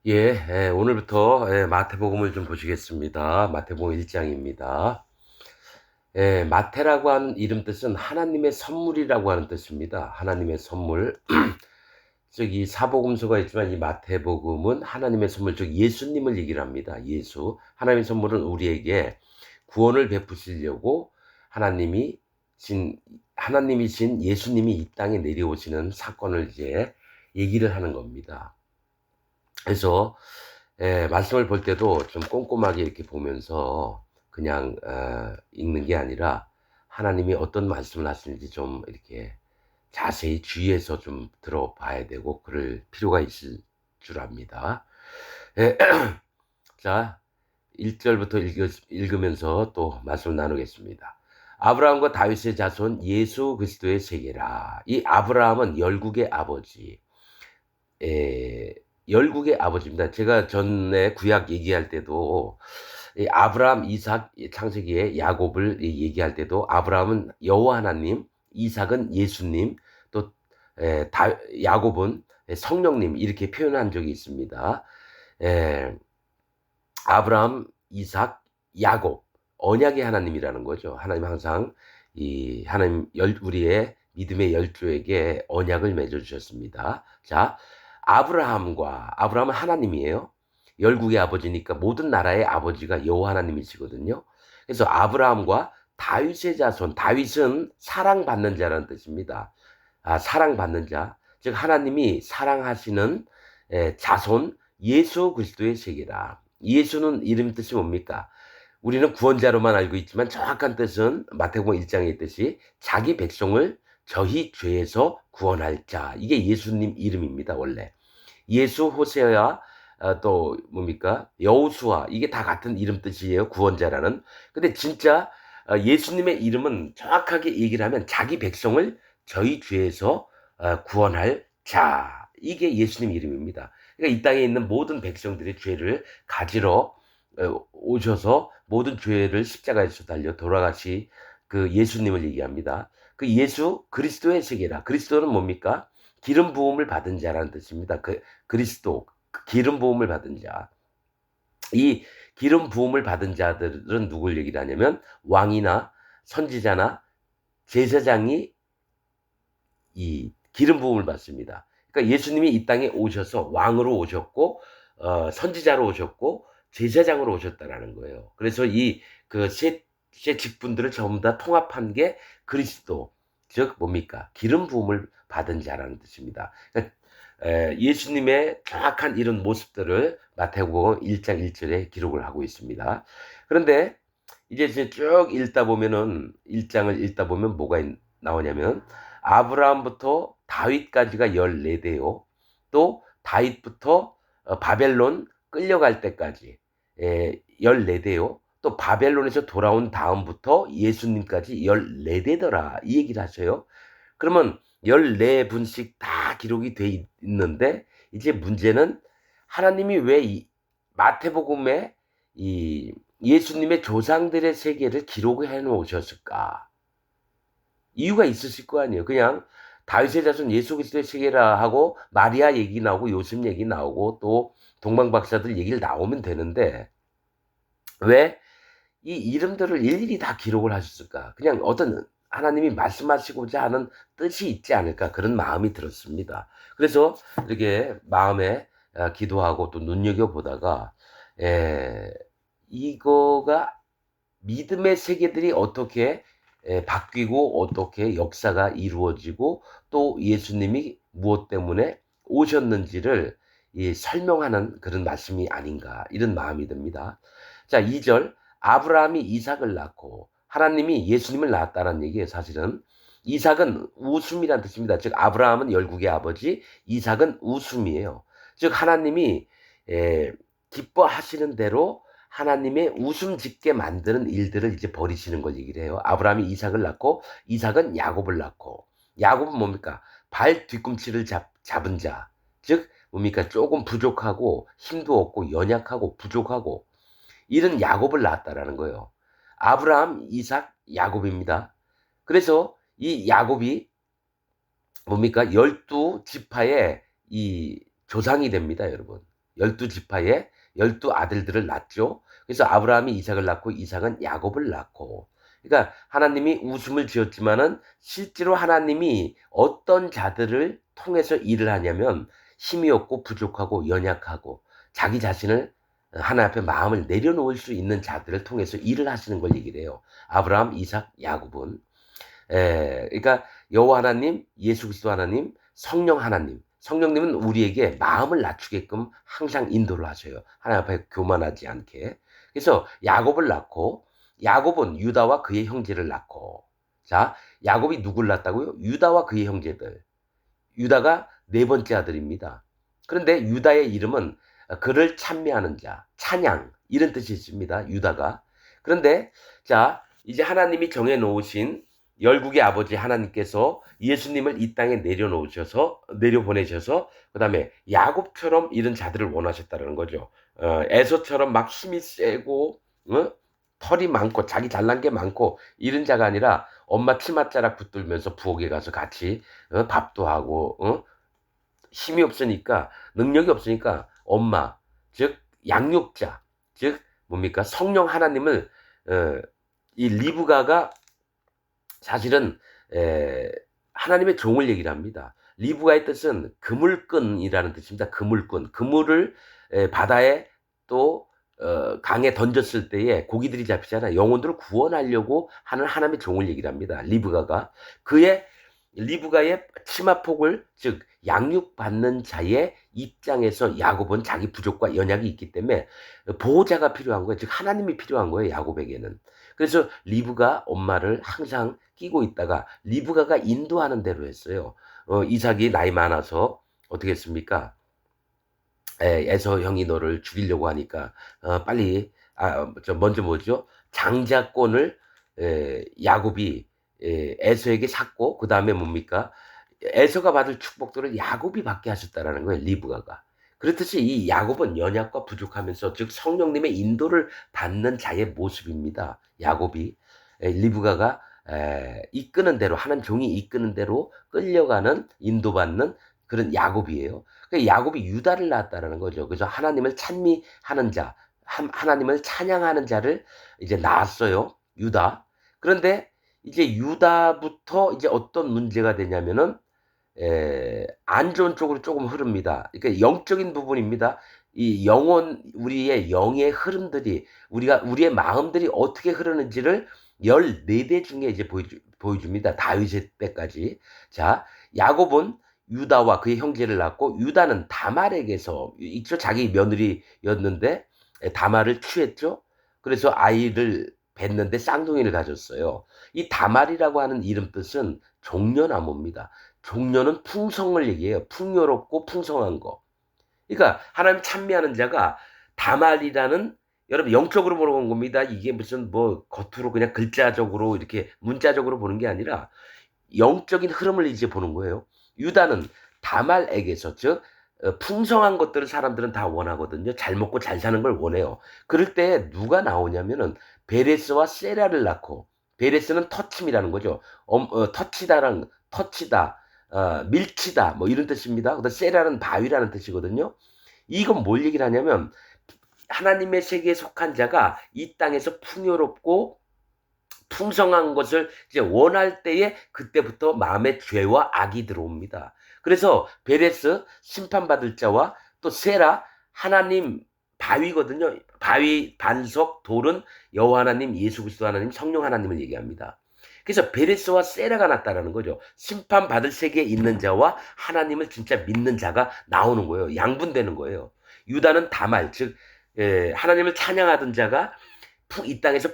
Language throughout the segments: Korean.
오늘부터 마태복음을 좀 보시겠습니다. 마태복음 1장입니다. 마태라고 하는 이름 뜻은 하나님의 선물이라고 하는 뜻입니다. 하나님의 선물. 즉 이 사복음서가 있지만 이 마태복음은 하나님의 선물, 즉 예수님을 얘기를 합니다. 예수. 하나님의 선물은 우리에게 구원을 베푸시려고 하나님이 하나님이신 예수님이 이 땅에 내려오시는 사건을 이제 얘기를 하는 겁니다. 그래서 말씀을 볼 때도 좀 꼼꼼하게 이렇게 보면서 그냥 읽는 게 아니라 하나님이 어떤 말씀을 하시는지 좀 이렇게 자세히 주의해서 좀 들어봐야 되고 그럴 필요가 있을 줄 압니다. 예, 자, 1절부터 읽으면서 또 말씀을 나누겠습니다. 아브라함과 다윗의 자손 예수 그리스도의 세계라. 이 아브라함은 열국의 아버지. 예, 열국의 아버지입니다. 제가 전에 구약 얘기할 때도 이 아브라함, 이삭, 창세기에 야곱을 얘기할 때도 아브라함은 여호와 하나님, 이삭은 예수님, 또 야곱은 성령님 이렇게 표현한 적이 있습니다. 에, 아브라함, 이삭, 야곱 언약의 하나님이라는 거죠. 하나님 항상 이 하나님 우리의 믿음의 열조에게 언약을 맺어 주셨습니다. 자, 아브라함은 하나님이에요. 열국의 아버지니까 모든 나라의 아버지가 여호와 하나님이시거든요. 그래서 아브라함과 다윗의 자손, 다윗은 사랑받는 자라는 뜻입니다. 사랑받는 자, 즉 하나님이 사랑하시는 자손 예수 그리스도의 세계라. 예수는 이름 뜻이 뭡니까? 우리는 구원자로만 알고 있지만 정확한 뜻은 마태복음 1장에 있듯이 자기 백성을 저희 죄에서 구원할 자. 이게 예수님 이름입니다, 원래. 예수, 호세아, 또 뭡니까? 여호수아, 이게 다 같은 이름 뜻이에요, 구원자라는. 근데 진짜 예수님의 이름은 정확하게 얘기를 하면 자기 백성을 저희 죄에서 구원할 자. 이게 예수님 이름입니다. 그러니까 이 땅에 있는 모든 백성들의 죄를 가지러 오셔서 모든 죄를 십자가에서 달려 돌아가시 그 예수님을 얘기합니다. 그 예수 그리스도의 세계라. 그리스도는 뭡니까? 기름 부음을 받은 자라는 뜻입니다. 그리스도, 기름 부음을 받은 자. 이 기름 부음을 받은 자들은 누굴 얘기를 하냐면 왕이나 선지자나 제사장이 이 기름 부음을 받습니다. 그러니까 예수님이 이 땅에 오셔서 왕으로 오셨고 선지자로 오셨고 제사장으로 오셨다라는 거예요. 그래서 이 그 세 직분들을 전부 다 통합한 게 그리스도, 즉 뭡니까? 기름 부음을 받은 자라는 뜻입니다. 그러니까 예수님의 정확한 이런 모습들을 마태복음 1장 1절에 기록을 하고 있습니다. 그런데 이제 쭉 읽다 보면은 1장을 읽다 보면 뭐가 나오냐면 아브라함부터 다윗까지가 14대요. 또 다윗부터 바벨론 끌려갈 때까지 14대요. 또 바벨론에서 돌아온 다음부터 예수님까지 14대더라. 이 얘기를 하셔요. 그러면 14분씩 다 기록이 돼 있는데 이제 문제는 하나님이 왜 이 마태복음에 이 예수님의 조상들의 세계를 기록해 놓으셨을까? 이유가 있으실 거 아니에요. 그냥 다윗의 자손 예수 그리스도의 세계라 하고 마리아 얘기 나오고 요셉 얘기 나오고 또 동방박사들 얘기를 나오면 되는데 왜 이 이름들을 일일이 다 기록을 하셨을까? 그냥 어떤 하나님이 말씀하시고자 하는 뜻이 있지 않을까? 그런 마음이 들었습니다. 그래서 이렇게 마음에 기도하고 또 눈여겨보다가 에, 이거가 믿음의 세계들이 어떻게 바뀌고 어떻게 역사가 이루어지고 또 예수님이 무엇 때문에 오셨는지를 설명하는 그런 말씀이 아닌가 이런 마음이 듭니다. 자, 2절 아브라함이 이삭을 낳고 하나님이 예수님을 낳았다는 얘기예요. 사실은 이삭은 웃음이란 뜻입니다. 즉 아브라함은 열국의 아버지, 이삭은 웃음이에요. 즉 하나님이 기뻐하시는 대로 하나님의 웃음 짓게 만드는 일들을 이제 벌이시는 걸 얘기를 해요. 아브라함이 이삭을 낳고 이삭은 야곱을 낳고 야곱은 뭡니까? 발 뒤꿈치를 잡은 자. 즉 뭡니까? 조금 부족하고 힘도 없고 연약하고 부족하고 이런 야곱을 낳았다라는 거예요. 아브라함, 이삭, 야곱입니다. 그래서 이 야곱이 뭡니까? 12지파의 이 조상이 됩니다, 여러분. 12지파에 12아들들을 낳죠. 그래서 아브라함이 이삭을 낳고 이삭은 야곱을 낳고. 그러니까 하나님이 웃음을 지었지만은 실제로 하나님이 어떤 자들을 통해서 일을 하냐면 힘이 없고 부족하고 연약하고 자기 자신을 하나님 앞에 마음을 내려놓을 수 있는 자들을 통해서 일을 하시는 걸 얘기를 해요. 아브라함, 이삭, 야곱은. 그러니까 여호와 하나님, 예수 그리스도 하나님, 성령 하나님. 성령님은 우리에게 마음을 낮추게끔 항상 인도를 하셔요. 하나님 앞에 교만하지 않게. 그래서 야곱을 낳고 야곱은 유다와 그의 형제를 낳고 자, 야곱이 누굴 낳았다고요? 유다와 그의 형제들. 유다가 네 번째 아들입니다. 그런데 유다의 이름은 그를 찬미하는 자, 찬양 이런 뜻이 있습니다. 유다가. 그런데 자, 이제 하나님이 정해 놓으신 열국의 아버지 하나님께서 예수님을 이 땅에 내려보내셔서 그다음에 야곱처럼 이런 자들을 원하셨다는 거죠. 에서처럼 막 힘이 세고 털이 많고 자기 잘난 게 많고 이런 자가 아니라 엄마 치맛자락 붙들면서 부엌에 가서 같이 밥도 하고 힘이 없으니까 능력이 없으니까 엄마 즉 양육자 즉 뭡니까 성령 하나님을 이 리브가가 사실은 하나님의 종을 얘기를 합니다. 리브가의 뜻은 그물끈이라는 뜻입니다. 그물끈 그물을 바다에 또 강에 던졌을 때에 고기들이 잡히잖아요. 영혼들을 구원하려고 하는 하나님의 종을 얘기를 합니다. 리브가가 리브가의 치마폭을 즉 양육받는 자의 입장에서 야곱은 자기 부족과 연약이 있기 때문에 보호자가 필요한 거예요. 즉 하나님이 필요한 거예요. 야곱에게는. 그래서 리브가 엄마를 항상 끼고 있다가 리브가가 인도하는 대로 했어요. 이삭이 나이 많아서 어떻게 했습니까? 에서 형이 너를 죽이려고 하니까 빨리 먼저 뭐죠? 장자권을 야곱이 에서에게 샀고 그 다음에 뭡니까? 에서가 받을 축복들을 야곱이 받게 하셨다라는 거예요. 리브가가. 그렇듯이 이 야곱은 연약과 부족하면서 즉 성령님의 인도를 받는 자의 모습입니다. 야곱이 리브가가 이끄는 대로 하는 종이 이끄는 대로 끌려가는 인도받는 그런 야곱이에요. 야곱이 유다를 낳았다라는 거죠. 그래서 하나님을 찬미하는 자, 하나님을 찬양하는 자를 이제 낳았어요. 유다. 그런데 이제 유다부터 이제 어떤 문제가 되냐면은 안 좋은 쪽으로 조금 흐릅니다. 그러니까 영적인 부분입니다. 이 영혼 우리의 영의 흐름들이 우리의 마음들이 어떻게 흐르는지를 14대 중에 이제 보여줍니다. 다윗의 때까지. 자, 야곱은 유다와 그의 형제를 낳고 유다는 다말에게서 있죠. 자기 며느리였는데 다말을 취했죠. 그래서 아이를 뵀는데 쌍둥이를 가졌어요. 이 다말이라고 하는 이름 뜻은 종려나무입니다. 종려는 풍성을 얘기해요. 풍요롭고 풍성한 거. 그러니까 하나님 찬미하는 자가 다말이라는 여러분 영적으로 보는 겁니다. 이게 무슨 뭐 겉으로 그냥 글자적으로 이렇게 문자적으로 보는 게 아니라 영적인 흐름을 이제 보는 거예요. 유다는 다말에게서 즉 풍성한 것들을 사람들은 다 원하거든요. 잘 먹고 잘 사는 걸 원해요. 그럴 때 누가 나오냐면은 베레스와 세라를 낳고 베레스는 터침이라는 거죠. 터치다, 밀치다 뭐 이런 뜻입니다. 그다음 세라는 바위라는 뜻이거든요. 이건 뭘 얘기를 하냐면 하나님의 세계에 속한 자가 이 땅에서 풍요롭고 풍성한 것을 이제 원할 때에 그때부터 마음에 죄와 악이 들어옵니다. 그래서 베레스 심판받을 자와 또 세라 하나님 바위거든요. 바위 반석 돌은 여호와 하나님 예수 그리스도 하나님 성령 하나님을 얘기합니다. 그래서 베레스와 세라가 났다라는 거죠. 심판받을 세계에 있는 자와 하나님을 진짜 믿는 자가 나오는 거예요. 양분되는 거예요. 유다는 다말 즉 하나님을 찬양하던 자가 이 땅에서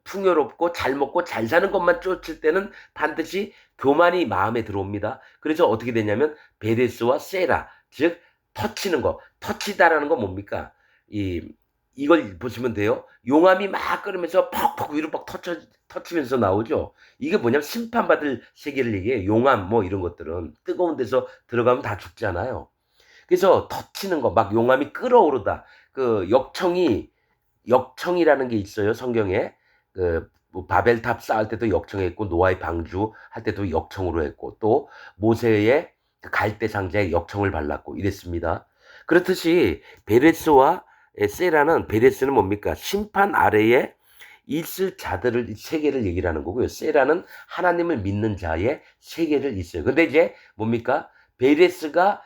풍요롭고 잘 먹고 잘 사는 것만 쫓을 때는 반드시 교만이 마음에 들어옵니다. 그래서 어떻게 되냐면 베레스와 세라 즉 터치는 거 터치다라는 건 뭡니까? 이걸 보시면 돼요. 용암이 막 끓으면서 퍽퍽 위로 막 터치면서 나오죠. 이게 뭐냐면 심판받을 세계를 얘기해요. 용암 뭐 이런 것들은 뜨거운 데서 들어가면 다 죽잖아요. 그래서 터치는 거 막 용암이 끓어오르다. 그 역청이라는 게 있어요. 성경에. 뭐 바벨탑 쌓을 때도 역청했고 노아의 방주 할 때도 역청으로 했고 또 모세의 그 갈대 상자에 역청을 발랐고 이랬습니다. 그렇듯이 베레스와 세라는, 베레스는 뭡니까? 심판 아래에 있을 자들을 세계를 얘기를 하는 거고요. 세라는 하나님을 믿는 자의 세계를 있어요. 근데 이제 뭡니까? 베레스가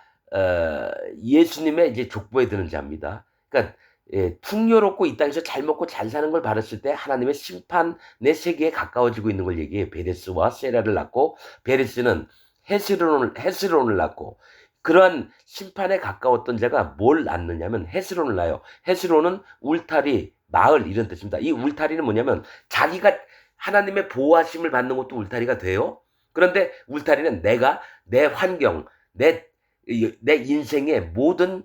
예수님의 이제 족보에 드는 자입니다. 그러니까 풍요롭고 이 땅에서 잘 먹고 잘 사는 걸 바랐을 때 하나님의 심판의 세계에 가까워지고 있는 걸 얘기해요. 베레스와 세라를 낳고, 베레스는 헤스론을 낳고, 그러한 심판에 가까웠던 자가 뭘 낳느냐면 헤스론을 낳아요. 헤스론은 울타리, 마을 이런 뜻입니다. 이 울타리는 뭐냐면 자기가 하나님의 보호하심을 받는 것도 울타리가 돼요. 그런데 울타리는 내 환경, 내 인생의 모든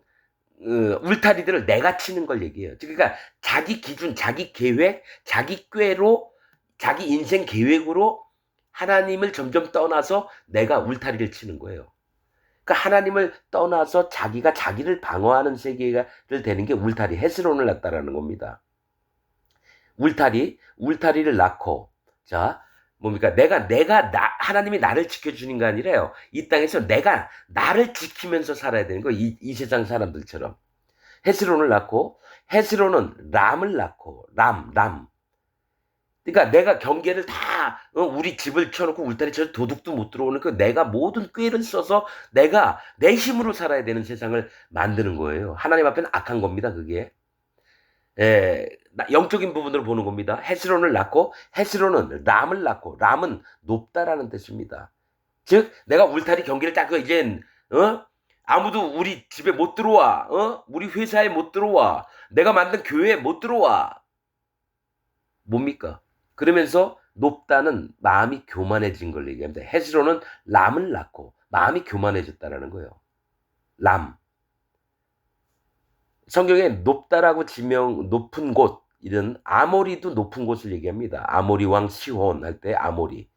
울타리들을 내가 치는 걸 얘기해요. 그러니까 자기 기준, 자기 계획, 자기 꾀로, 자기 인생 계획으로 하나님을 점점 떠나서 내가 울타리를 치는 거예요. 그러니까 하나님을 떠나서 자기가 자기를 방어하는 세계를 되는 게 울타리, 헤스론을 낳았다라는 겁니다. 울타리를 낳고, 자, 뭡니까? 하나님이 나를 지켜주는 게 아니라요. 이 땅에서 내가 나를 지키면서 살아야 되는 거, 이 세상 사람들처럼. 헤스론을 낳고, 헤스론은 람을 낳고, 람. 그러니까 내가 경계를 다, 우리 집을 쳐놓고 울타리 쳐서 도둑도 못 들어오는 그 내가 모든 꾀를 써서 내가 내 힘으로 살아야 되는 세상을 만드는 거예요. 하나님 앞에는 악한 겁니다, 그게. 영적인 부분으로 보는 겁니다. 헤스론을 낳고, 헤스론은 람을 낳고, 람은 높다라는 뜻입니다. 즉, 내가 울타리 경계를 닦고 이젠 아무도 우리 집에 못 들어와, 우리 회사에 못 들어와, 내가 만든 교회에 못 들어와. 뭡니까? 그러면서 높다는 마음이 교만해진 걸 얘기합니다. 헤스론은 람을 낳고 마음이 교만해졌다라는 거예요. 람. 성경에 높다라고 높은 곳, 이런 아모리도 높은 곳을 얘기합니다. 아모리 왕 시혼 할 때 아모리.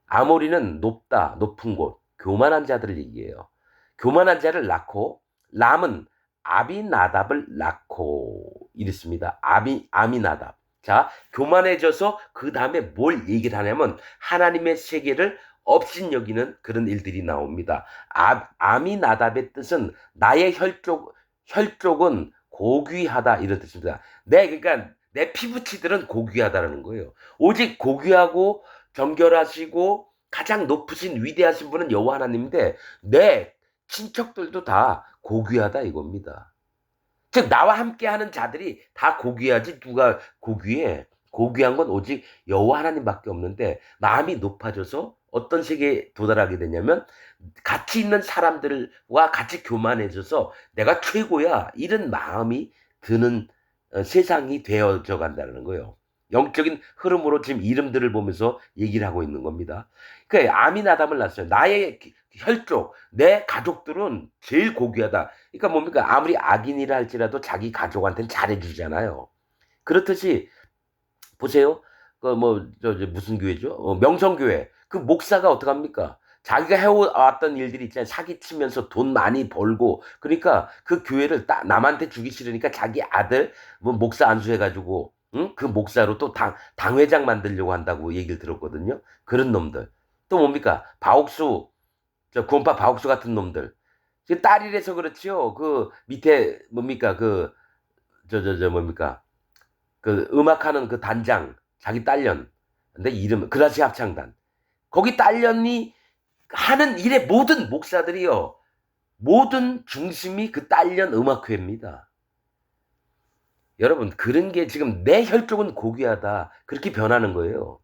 아모리는 높다, 높은 곳, 교만한 자들을 얘기해요. 교만한 자를 낳고, 람은 아비나답을 낳고 이랬습니다. 아미나답. 자, 교만해져서 그 다음에 뭘 얘기를 하냐면 하나님의 세계를 업신여기는 그런 일들이 나옵니다. 아미나답의 뜻은 나의 혈족은 고귀하다 이런 뜻입니다. 그러니까 내 피부치들은 고귀하다라는 거예요. 오직 고귀하고 정결하시고 가장 높으신 위대하신 분은 여호와 하나님인데 내 친척들도 다 고귀하다 이겁니다. 즉 나와 함께하는 자들이 다 고귀하지 누가 고귀해? 고귀한 건 오직 여호와 하나님밖에 없는데 마음이 높아져서 어떤 세계에 도달하게 되냐면 같이 있는 사람들과 같이 교만해져서 내가 최고야 이런 마음이 드는 세상이 되어져 간다는 거예요. 영적인 흐름으로 지금 이름들을 보면서 얘기를 하고 있는 겁니다. 그러니까 아미나답을 낳았어요. 나의 혈족, 내 가족들은 제일 고귀하다. 그러니까 뭡니까? 아무리 악인이라 할지라도 자기 가족한테는 잘해주잖아요. 그렇듯이 보세요. 무슨 교회죠? 명성교회. 그 목사가 어떡합니까? 자기가 해왔던 일들이 있잖아요. 사기치면서 돈 많이 벌고. 그러니까 그 교회를 남한테 주기 싫으니까 자기 아들, 목사 안수해가지고, 응? 그 목사로 또 당회장 만들려고 한다고 얘기를 들었거든요. 그런 놈들. 또 뭡니까? 구원파 바옥수 같은 놈들. 딸이라서 그렇지요. 그 밑에 뭡니까? 뭡니까? 그 음악하는 그 단장, 자기 딸년. 근데 이름 그라시 합창단. 거기 딸년이 하는 일의 모든 목사들이요. 모든 중심이 그 딸년 음악회입니다. 여러분, 그런 게 지금 내 혈족은 고귀하다. 그렇게 변하는 거예요.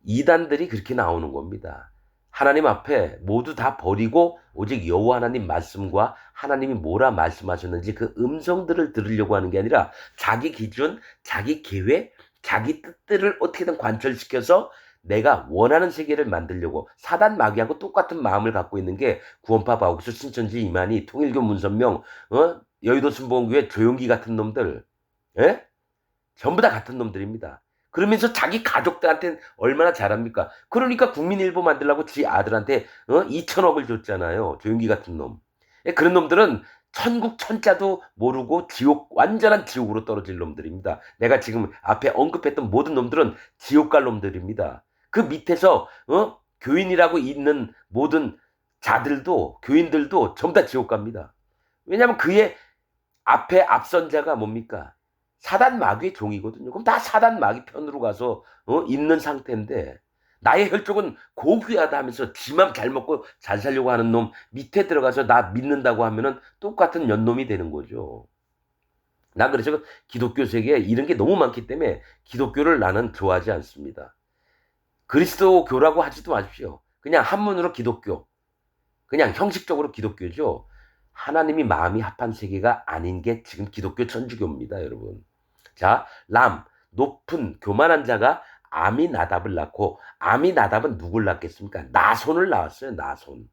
이단들이 그렇게 나오는 겁니다. 하나님 앞에 모두 다 버리고 오직 여호와 하나님 말씀과 하나님이 뭐라 말씀하셨는지 그 음성들을 들으려고 하는 게 아니라 자기 기준, 자기 계획, 자기 뜻들을 어떻게든 관철시켜서 내가 원하는 세계를 만들려고 사단 마귀하고 똑같은 마음을 갖고 있는 게 구원파 바옥수 신천지 이만희 통일교 문선명 여의도 순복음교회 조용기 같은 놈들 전부 다 같은 놈들입니다. 그러면서 자기 가족들한테는 얼마나 잘합니까? 그러니까 국민일보 만들라고 지 아들한테 2천억을 줬잖아요. 조용기 같은 놈. 그런 놈들은 천국 천자도 모르고 완전한 지옥으로 떨어질 놈들입니다. 내가 지금 앞에 언급했던 모든 놈들은 지옥 갈 놈들입니다. 그 밑에서 교인이라고 있는 모든 교인들도 전부 다 지옥 갑니다. 왜냐하면 그의 앞에 앞선 자가 뭡니까? 사단 마귀의 종이거든요. 그럼 다 사단 마귀 편으로 가서 있는 상태인데 나의 혈족은 고귀하다 하면서 지만 잘 먹고 잘 살려고 하는 놈 밑에 들어가서 나 믿는다고 하면은 똑같은 연놈이 되는 거죠. 나 그래서 기독교 세계에 이런 게 너무 많기 때문에 기독교를 나는 좋아하지 않습니다. 그리스도교라고 하지도 마십시오. 그냥 한문으로 기독교. 그냥 형식적으로 기독교죠. 하나님이 마음이 합한 세계가 아닌 게 지금 기독교 천주교입니다, 여러분. 자, 람, 높은 교만한 자가 아미나답을 낳고, 아미나답은 누굴 낳겠습니까? 나손을 낳았어요, 나손.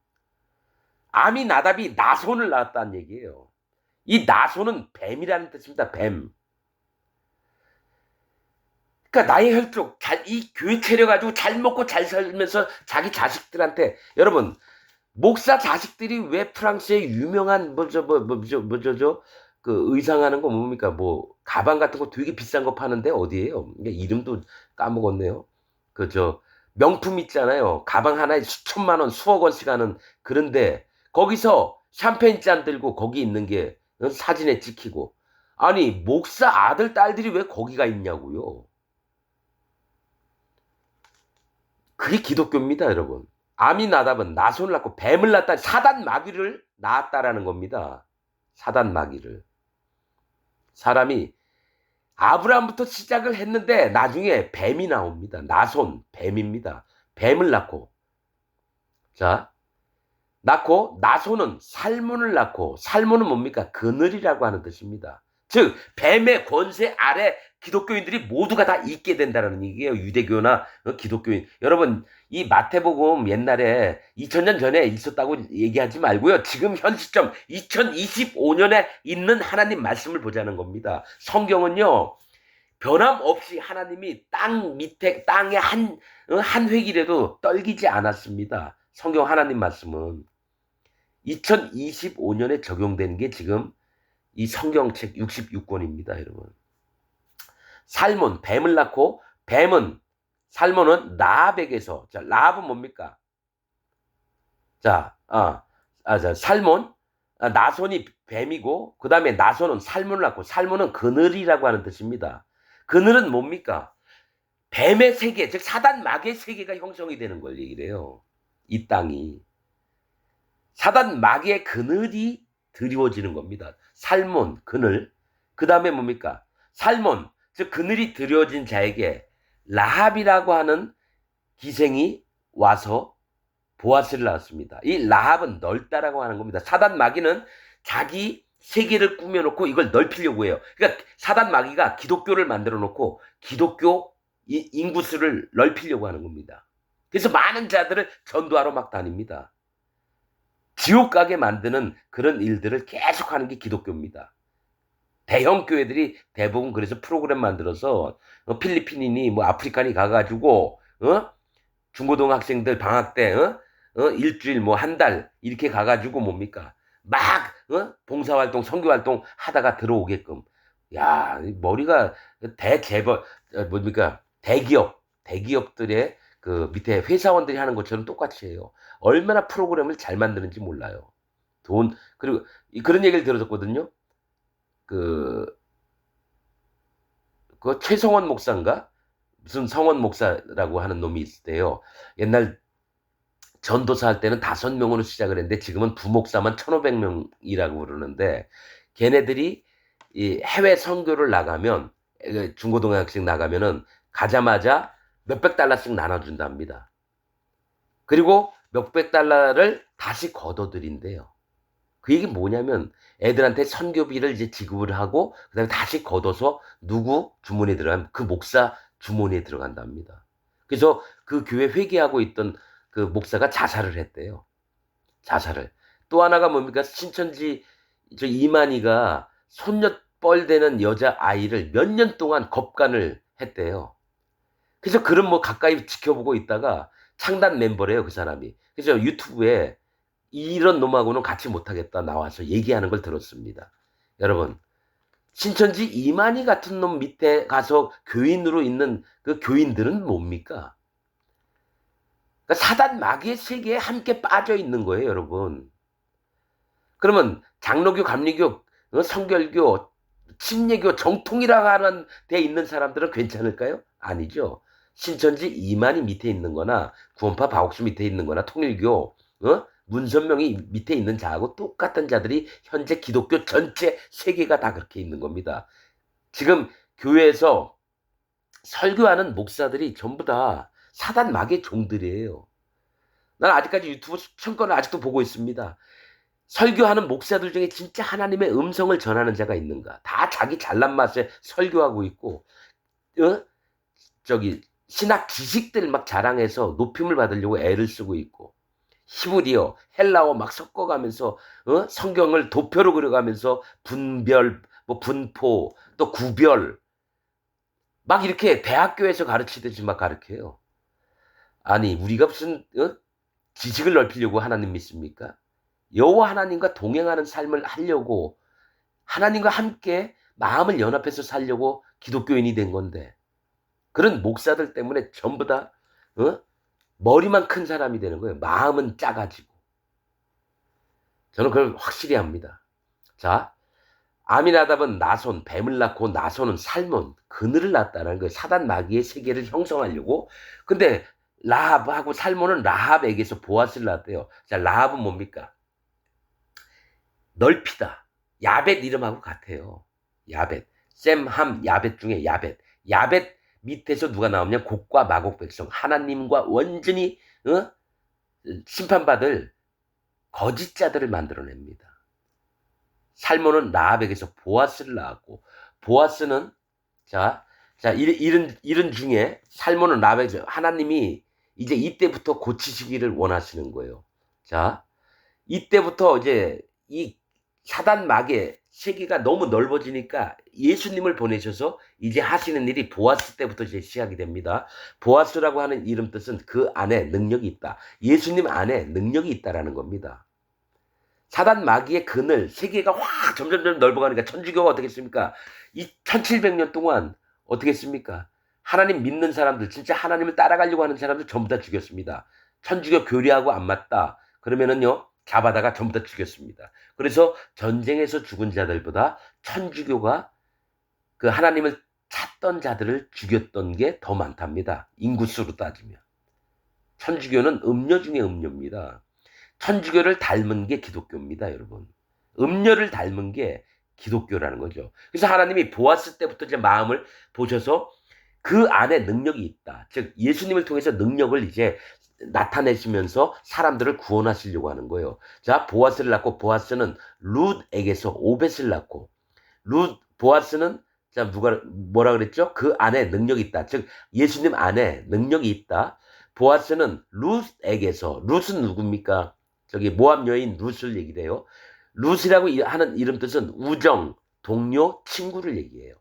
아미나답이 나손을 낳았다는 얘기예요. 이 나손은 뱀이라는 뜻입니다, 뱀. 그러니까 나의 혈족, 이 교회 차려가지고 잘 먹고 잘 살면서 자기 자식들한테, 여러분, 목사 자식들이 왜 프랑스의 유명한 그 의상하는 거 뭡니까? 뭐 가방 같은 거 되게 비싼 거 파는데 어디예요? 이름도 까먹었네요. 그 명품 있잖아요. 가방 하나에 수천만 원, 수억 원씩 하는 그런데 거기서 샴페인 잔 들고 거기 있는 게 사진에 찍히고 아니 목사 아들 딸들이 왜 거기가 있냐고요. 그게 기독교입니다, 여러분. 아미나답은 나손을 낳고 뱀을 낳다 사단 마귀를 낳았다라는 겁니다. 사단 마귀를. 사람이 아브라함부터 시작을 했는데 나중에 뱀이 나옵니다. 나손 뱀입니다. 뱀을 낳고 자 낳고 나손은 살몬을 낳고 살몬은 뭡니까? 그늘이라고 하는 뜻입니다. 즉 뱀의 권세 아래 기독교인들이 모두가 다 있게 된다는 얘기예요. 유대교나 기독교인. 여러분 이 마태복음 옛날에 2000년 전에 있었다고 얘기하지 말고요. 지금 현 시점 2025년에 있는 하나님 말씀을 보자는 겁니다. 성경은요. 변함없이 하나님이 땅 밑에 땅의 한 획이라도 떨기지 않았습니다. 성경 하나님 말씀은 2025년에 적용된 게 지금 이 성경책 66권입니다, 여러분. 살몬, 뱀을 낳고, 살몬은 라합에게서, 자, 라합은 뭡니까? 자, 살몬, 나손이 뱀이고, 그 다음에 나손은 살몬을 낳고, 살몬은 그늘이라고 하는 뜻입니다. 그늘은 뭡니까? 뱀의 세계, 즉 사단 마귀의 세계가 형성이 되는 걸 얘기를 해요. 이 땅이. 사단 마귀의 그늘이 드리워지는 겁니다. 살몬, 그늘. 그 다음에 뭡니까? 살몬, 즉 그늘이 드려진 자에게 라합이라고 하는 기생이 와서 보아스를 낳았습니다. 이 라합은 넓다라고 하는 겁니다. 사단 마귀는 자기 세계를 꾸며놓고 이걸 넓히려고 해요. 그러니까 사단 마귀가 기독교를 만들어 놓고 기독교 인구수를 넓히려고 하는 겁니다. 그래서 많은 자들을 전도하러 막 다닙니다. 지옥 가게 만드는 그런 일들을 계속하는 게 기독교입니다. 대형 교회들이 대부분 그래서 프로그램 만들어서 필리핀인이 뭐 아프리칸이 가가지고 중고등 학생들 방학 때 일주일 뭐 한 달 이렇게 가가지고 뭡니까 막 봉사활동 선교활동 하다가 들어오게끔 야 머리가 대재벌 뭡니까 대기업들의 그 밑에 회사원들이 하는 것처럼 똑같이 해요. 얼마나 프로그램을 잘 만드는지 몰라요. 그리고 그런 얘기를 들었거든요. 그 최성원 목사인가? 무슨 성원 목사라고 하는 놈이 있을 때요. 옛날 전도사 할 때는 5명으로 시작을 했는데 지금은 부목사만 1,500명이라고 그러는데 걔네들이 이 해외 선교를 나가면 중고등학생 나가면은 가자마자 몇백 달러씩 나눠준답니다. 그리고 몇백 달러를 다시 걷어들인대요. 그 얘기 뭐냐면 애들한테 선교비를 이제 지급을 하고 그다음에 다시 걷어서 누구 주머니에 들어가면 그 목사 주머니에 들어간답니다. 그래서 그 교회 회개하고 있던 그 목사가 자살을 했대요. 자살을. 또 하나가 뭡니까? 신천지 이만희가 손녀뻘 되는 여자 아이를 몇 년 동안 겁간을 했대요. 그래서 그런 뭐 가까이 지켜보고 있다가 창단 멤버래요, 그 사람이. 그래서 유튜브에 이런 놈하고는 같이 못하겠다 나와서 얘기하는 걸 들었습니다. 여러분, 신천지 이만희 같은 놈 밑에 가서 교인으로 있는 그 교인들은 뭡니까? 그러니까 사단 마귀의 세계에 함께 빠져 있는 거예요, 여러분. 그러면 장로교, 감리교, 성결교, 침례교, 정통이라고 하는 데 있는 사람들은 괜찮을까요? 아니죠. 신천지 이만희 밑에 있는 거나 구원파 박옥수 밑에 있는 거나 통일교, 문선명이 밑에 있는 자하고 똑같은 자들이 현재 기독교 전체 세계가 다 그렇게 있는 겁니다. 지금 교회에서 설교하는 목사들이 전부 다 사단 마귀의 종들이에요. 난 아직까지 유튜브 수천 건을 아직도 보고 있습니다. 설교하는 목사들 중에 진짜 하나님의 음성을 전하는 자가 있는가? 다 자기 잘난 맛에 설교하고 있고, 신학 지식들 막 자랑해서 높임을 받으려고 애를 쓰고 있고, 히브리어, 헬라어 막 섞어가면서, 성경을 도표로 그려가면서 분별, 뭐 분포, 또 구별, 막 이렇게 대학교에서 가르치듯이 막 가르쳐요. 아니, 우리가 무슨, 지식을 넓히려고 하나님 믿습니까? 여호와 하나님과 동행하는 삶을 하려고 하나님과 함께 마음을 연합해서 살려고 기독교인이 된 건데 그런 목사들 때문에 전부 다 머리만 큰 사람이 되는 거예요. 마음은 작아지고. 저는 그걸 확실히 합니다. 자, 아미나답은 나손, 뱀을 낳고 나손은 살몬, 그늘을 낳았다는 거예요. 사단 마귀의 세계를 형성하려고. 근데 라합하고 살몬은 라합에게서 보아스를 낳았대요. 자, 라합은 뭡니까? 넓히다. 야벳 이름하고 같아요. 야벳. 셈, 함, 야벳 중에 야벳. 야벳 밑에서 누가 나오냐? 곡과 마곡 백성. 하나님과 완전히 심판받을 거짓자들을 만들어냅니다. 살몬은 라합에게서 보아스를 낳았고 보아스는 이런 중에 살몬은 라합에게서 하나님이 이제 이때부터 고치시기를 원하시는 거예요. 자, 이때부터 이제 이 사단 마귀의 세계가 너무 넓어지니까 예수님을 보내셔서 이제 하시는 일이 보아스 때부터 이제 시작이 됩니다. 보아스라고 하는 이름 뜻은 그 안에 능력이 있다. 예수님 안에 능력이 있다라는 겁니다. 사단 마귀의 그늘, 세계가 확 점점 넓어가니까 천주교가 어떻게 했습니까? 이 1700년 동안 어떻게 했습니까? 하나님 믿는 사람들, 진짜 하나님을 따라가려고 하는 사람들 전부 다 죽였습니다. 천주교 교리하고 안 맞다. 그러면은요, 잡아다가 전부 다 죽였습니다. 그래서 전쟁에서 죽은 자들보다 천주교가 그 하나님을 찾던 자들을 죽였던 게 더 많답니다. 인구수로 따지면. 천주교는 음녀 중에 음녀입니다. 천주교를 닮은 게 기독교입니다, 여러분. 음녀를 닮은 게 기독교라는 거죠. 그래서 하나님이 보았을 때부터 이제 마음을 보셔서 그 안에 능력이 있다. 즉 예수님을 통해서 능력을 이제 나타내시면서 사람들을 구원하시려고 하는 거예요. 자, 보아스를 낳고 보아스는 룻에게서 오벳을 낳고 보아스는 자 누가 뭐라 그랬죠? 그 안에 능력이 있다. 즉 예수님 안에 능력이 있다. 보아스는 룻에게서 룻은 누굽니까? 저기 모압 여인 룻을 얘기해요. 룻이라고 하는 이름 뜻은 우정, 동료, 친구를 얘기해요.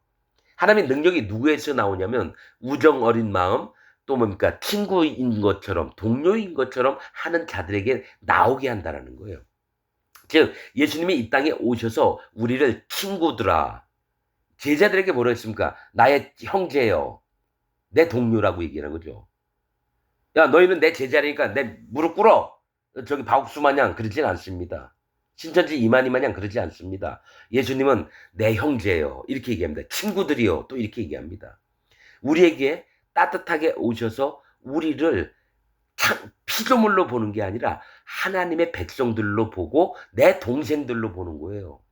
하나님의 능력이 누구에서 나오냐면 우정 어린 마음 또 뭡니까 친구인 것처럼 동료인 것처럼 하는 자들에게 나오게 한다라는 거예요. 즉 예수님이 이 땅에 오셔서 우리를 친구들아 제자들에게 뭐라 했습니까? 나의 형제요 내 동료라고 얘기하는 거죠. 야 너희는 내 제자니까 내 무릎 꿇어 저기 박옥수 마냥 그러진 않습니다. 신천지 이만희 마냥 그러지 않습니다. 예수님은 내 형제예요. 이렇게 얘기합니다. 친구들이요. 또 이렇게 얘기합니다. 우리에게 따뜻하게 오셔서 우리를 피조물로 보는 게 아니라 하나님의 백성들로 보고 내 동생들로 보는 거예요.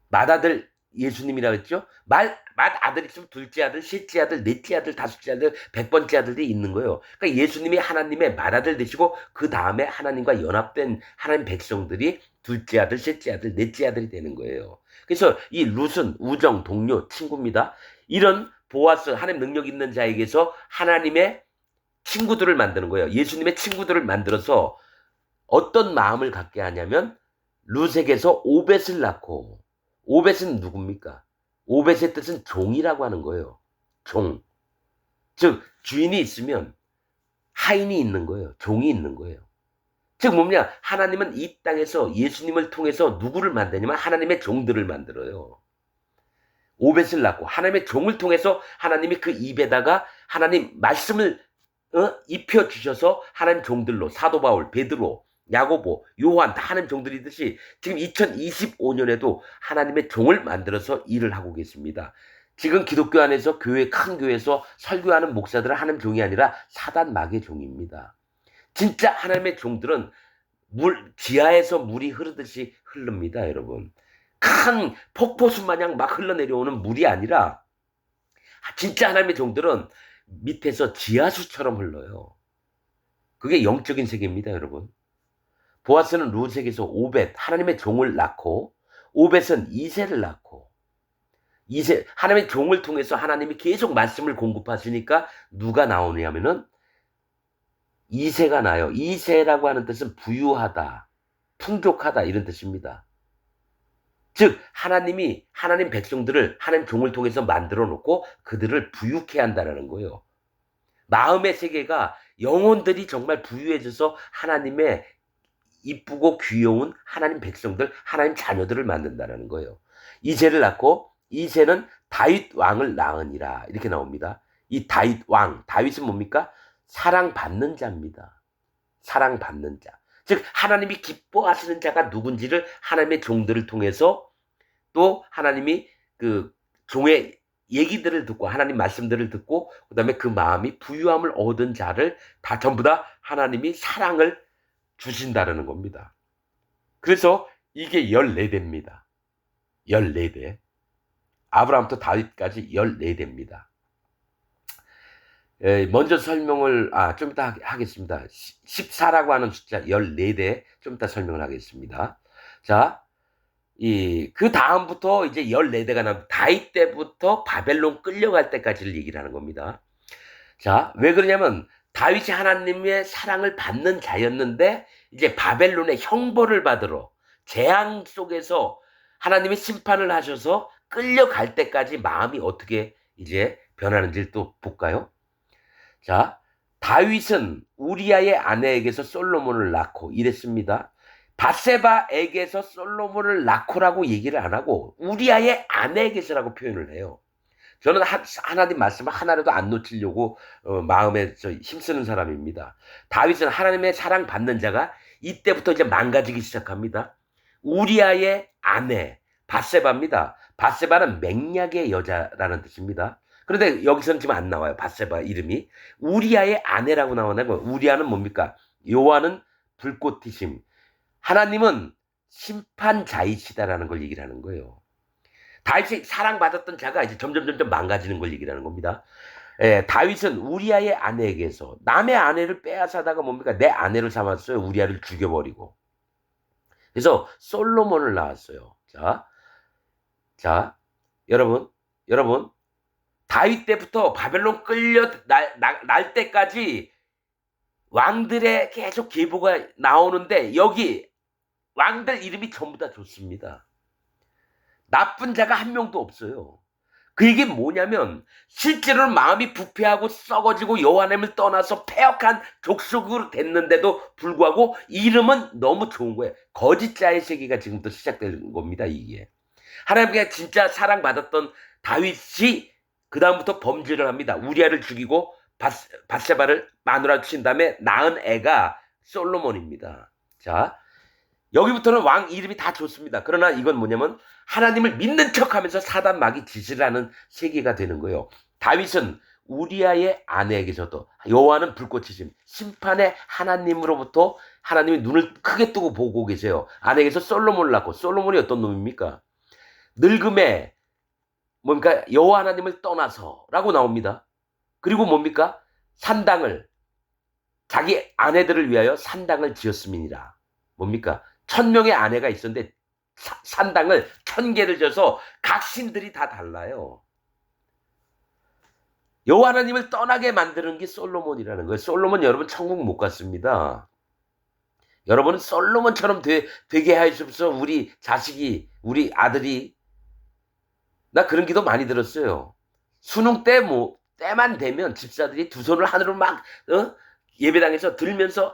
맏아들 예수님이라고 했죠? 맏아들 있으면 둘째 아들, 셋째 아들, 넷째 아들, 다섯째 아들, 100번째 아들이 있는 거예요. 그러니까 예수님이 하나님의 맏아들 되시고 그 다음에 하나님과 연합된 하나님 백성들이 둘째 아들, 셋째 아들, 넷째 아들이 되는 거예요. 그래서 이 룻은 우정, 동료, 친구입니다. 이런 보아스, 하나님 능력 있는 자에게서 하나님의 친구들을 만드는 거예요. 예수님의 친구들을 만들어서 어떤 마음을 갖게 하냐면 룻에게서 오벳을 낳고 오벳은 누굽니까? 오벳의 뜻은 종이라고 하는 거예요. 종. 즉 주인이 있으면 하인이 있는 거예요. 종이 있는 거예요. 즉 뭐냐? 하나님은 이 땅에서 예수님을 통해서 누구를 만드냐면 하나님의 종들을 만들어요. 오벳을 낳고 하나님의 종을 통해서 하나님이 그 입에다가 하나님 말씀을 입혀주셔서 하나님 종들로 사도 바울, 베드로 야고보, 요한 다 하나님 종들이듯이 지금 2025년에도 하나님의 종을 만들어서 일을 하고 계십니다. 지금 기독교 안에서 큰 교회에서 설교하는 목사들은 하나님 종이 아니라 사단 마귀의 종입니다. 진짜 하나님의 종들은 지하에서 물이 흐르듯이 흐릅니다, 여러분. 큰 폭포수 마냥 막 흘러내려오는 물이 아니라 진짜 하나님의 종들은 밑에서 지하수처럼 흘러요. 그게 영적인 세계입니다, 여러분. 보아스는 룻에게서 오벳, 하나님의 종을 낳고, 오벳은 이새를 낳고, 하나님의 종을 통해서 하나님이 계속 말씀을 공급하시니까 누가 나오냐면은 이새가 나요. 이새라고 하는 뜻은 부유하다, 풍족하다 이런 뜻입니다. 즉 하나님이 하나님 백성들을 하나님 종을 통해서 만들어 놓고 그들을 부유케 한다는 거예요. 마음의 세계가 영혼들이 정말 부유해져서 하나님의 이쁘고 귀여운 하나님 백성들, 하나님 자녀들을 만든다는 거예요. 이새를 낳고 이새는 다윗 왕을 낳으니라 이렇게 나옵니다. 이 다윗 왕, 다윗은 뭡니까? 사랑받는 자입니다. 사랑받는 자. 즉 하나님이 기뻐하시는 자가 누군지를 하나님의 종들을 통해서 또 하나님이 그 종의 얘기들을 듣고 하나님 말씀들을 듣고 그다음에 그 마음이 부유함을 얻은 자를 다 전부 다 하나님이 사랑을 주신다는 겁니다. 그래서 이게 14대입니다. 14대. 아브라함부터 다윗까지 14대입니다. 먼저 설명을 좀 이따 하겠습니다. 14라고 하는 숫자 14대 좀 이따 설명을 하겠습니다. 자, 그 다음부터 이제 14대가 나옵니다. 다윗 때부터 바벨론 끌려갈 때까지를 얘기를 하는 겁니다. 자, 왜 그러냐면 다윗이 하나님의 사랑을 받는 자였는데 이제 바벨론의 형벌을 받으러 재앙 속에서 하나님이 심판을 하셔서 끌려갈 때까지 마음이 어떻게 이제 변하는지를 또 볼까요? 자, 다윗은 우리아의 아내에게서 솔로몬을 낳고 이랬습니다. 바세바에게서 솔로몬을 낳고라고 얘기를 안 하고 우리아의 아내에게서라고 표현을 해요. 저는 하나님 말씀을 하나라도 안 놓치려고 마음에 힘쓰는 사람입니다. 다윗은 하나님의 사랑받는 자가 이때부터 이제 망가지기 시작합니다. 우리아의 아내 바세바입니다. 바세바는 맹약의 여자라는 뜻입니다. 그런데 여기서는 지금 안 나와요. 바세바 이름이. 우리아의 아내라고 나오는 거. 우리아는 뭡니까? 요한은 불꽃이심. 하나님은 심판자이시다라는 걸 얘기를 하는 거예요. 다윗이 사랑받았던 자가 이제 점점 망가지는 걸 얘기를 하는 겁니다. 다윗은 우리아의 아내에게서 남의 아내를 빼앗아다가 뭡니까? 내 아내를 삼았어요. 우리아를 죽여버리고. 그래서 솔로몬을 낳았어요. 자, 여러분, 다윗 때부터 바벨론 끌려 날 때까지 왕들의 계속 계보가 나오는데 여기 왕들 이름이 전부 다 좋습니다. 나쁜 자가 한 명도 없어요. 그 얘기 뭐냐면 실제로는 마음이 부패하고 썩어지고 여호와 하나님을 떠나서 패역한 족속으로 됐는데도 불구하고 이름은 너무 좋은 거예요. 거짓자의 세계가 지금부터 시작된 겁니다. 이게 하나님께 진짜 사랑받았던 다윗이 그 다음부터 범죄를 합니다. 우리아를 죽이고 바세바를 마누라 친 다음에 낳은 애가 솔로몬입니다. 자, 여기부터는 왕 이름이 다 좋습니다. 그러나 이건 뭐냐면 하나님을 믿는 척하면서 사단 마귀 짓을 하는 세계가 되는 거예요. 다윗은 우리아의 아내에게서도 여호와는 불꽃이심 심판의 하나님으로부터 하나님이 눈을 크게 뜨고 보고 계세요. 아내에게서 솔로몬을 낳고 솔로몬이 어떤 놈입니까? 늙음에 뭡니까? 여호와 하나님을 떠나서라고 나옵니다. 그리고 뭡니까? 산당을 자기 아내들을 위하여 산당을 지었음이니라. 뭡니까? 1000명의 아내가 있었는데 산당을 1000개를 져서 각 신들이 다 달라요. 여호와 하나님을 떠나게 만드는 게 솔로몬이라는 거예요. 솔로몬 여러분 천국 못 갔습니다. 여러분은 솔로몬처럼 되게 하셔서 우리 자식이 우리 아들이 나 그런 기도 많이 들었어요. 수능 때만 되면 집사들이 두 손을 하늘로 막 예배당에서 들면서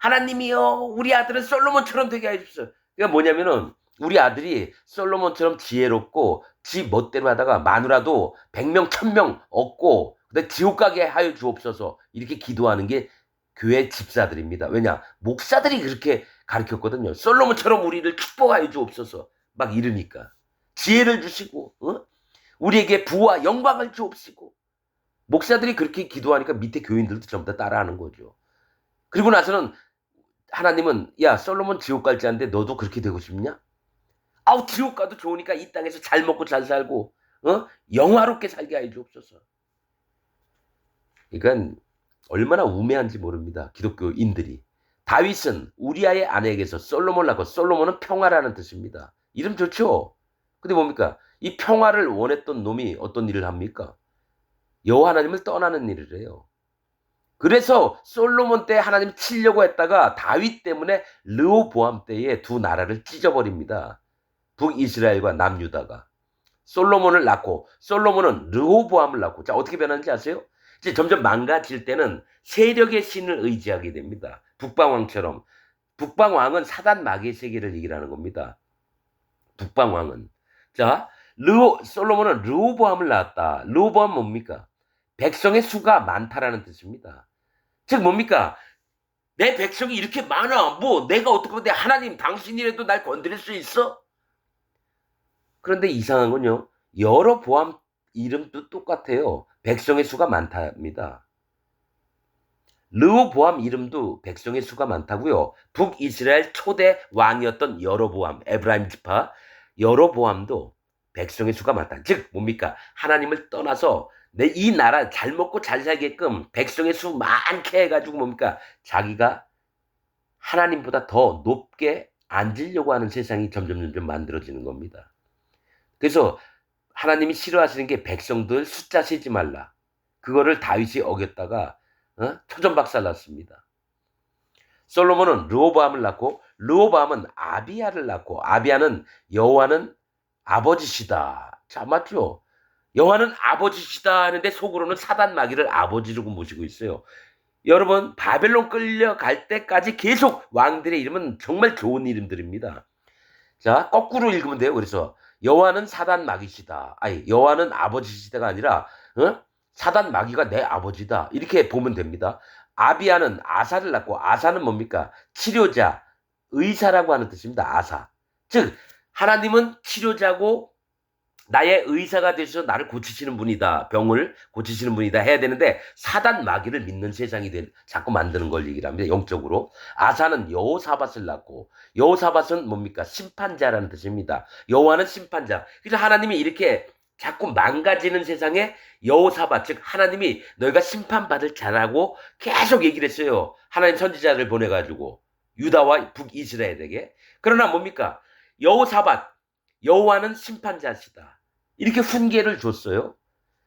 하나님이요 우리 아들은 솔로몬처럼 되게 해주십시오. 그러니까 뭐냐면은 우리 아들이 솔로몬처럼 지혜롭고 지 멋대로 하다가 마누라도 100명 1000명 얻고 근데 지옥 가게 하여 주옵소서 이렇게 기도하는 게 교회 집사들입니다. 왜냐 목사들이 그렇게 가르쳤거든요. 솔로몬처럼 우리를 축복하여 주옵소서. 막 이러니까. 지혜를 주시고, 우리에게 부와 영광을 주옵시고. 목사들이 그렇게 기도하니까 밑에 교인들도 전부 다 따라하는 거죠. 그리고 나서는 하나님은 야 솔로몬 지옥 갈 자인데 너도 그렇게 되고 싶냐? 아우 지옥 가도 좋으니까 이 땅에서 잘 먹고 잘 살고 영화롭게 살게 하여 주옵소서. 그러니까 얼마나 우매한지 모릅니다. 기독교인들이. 다윗은 우리아의 아내에게서 솔로몬을 낳고 솔로몬은 평화라는 뜻입니다. 이름 좋죠? 근데 뭡니까? 이 평화를 원했던 놈이 어떤 일을 합니까? 여호와 하나님을 떠나는 일을 해요. 그래서 솔로몬 때 하나님 치려고 했다가 다윗 때문에 르호보암 때에 두 나라를 찢어버립니다. 북이스라엘과 남유다가. 솔로몬을 낳고 솔로몬은 르호보암을 낳고 자 어떻게 변하는지 아세요? 이제 점점 망가질 때는 세력의 신을 의지하게 됩니다. 북방왕처럼. 북방왕은 사단 마귀의 세계를 얘기하는 겁니다. 북방왕은. 자, 솔로몬은 르호보암을 낳았다. 르호보암 뭡니까? 백성의 수가 많다라는 뜻입니다. 즉 뭡니까? 내 백성이 이렇게 많아. 뭐 내가 어떻게 하면 돼? 하나님 당신이라도 날 건드릴 수 있어? 그런데 이상한 건요. 여로보암 이름도 똑같아요. 백성의 수가 많답니다. 르호보암 이름도 백성의 수가 많다고요. 북이스라엘 초대 왕이었던 여로보암, 에브라임 지파 여로보암도 백성의 수가 많다. 즉 뭡니까? 하나님을 떠나서 내 이 나라 잘 먹고 잘 살게끔 백성의 수 많게 해가지고 뭡니까? 자기가 하나님보다 더 높게 앉으려고 하는 세상이 점점 만들어지는 겁니다. 그래서 하나님이 싫어하시는 게 백성들 숫자 세지 말라. 그거를 다윗이 어겼다가 초전박살났습니다. 솔로몬은 르호보암을 낳고 르호보암은 아비야를 낳고 아비야는 여호와는 아버지시다. 자 맞죠? 여호와는 아버지시다 하는데 속으로는 사단 마귀를 아버지라고 모시고 있어요. 여러분 바벨론 끌려갈 때까지 계속 왕들의 이름은 정말 좋은 이름들입니다. 자 거꾸로 읽으면 돼요. 그래서 여호와는 사단 마귀시다. 아니 여호와는 아버지시다가 아니라 사단 마귀가 내 아버지다. 이렇게 보면 됩니다. 아비야는 아사를 낳고 아사는 뭡니까? 치료자, 의사라고 하는 뜻입니다. 아사. 즉 하나님은 치료자고 나의 의사가 되셔서 나를 고치시는 분이다. 병을 고치시는 분이다 해야 되는데 사단 마귀를 믿는 세상이 자꾸 만드는 걸 얘기를 합니다. 영적으로. 아사는 여호사밧을 낳고 여호사밧은 뭡니까? 심판자라는 뜻입니다. 여호와는 심판자. 그래서 하나님이 이렇게 자꾸 망가지는 세상에 여호사밧 즉 하나님이 너희가 심판받을 자라고 계속 얘기를 했어요. 하나님 선지자를 보내가지고 유다와 북이스라엘에게. 그러나 뭡니까? 여호사밧 여호와는 심판자시다. 이렇게 훈계를 줬어요.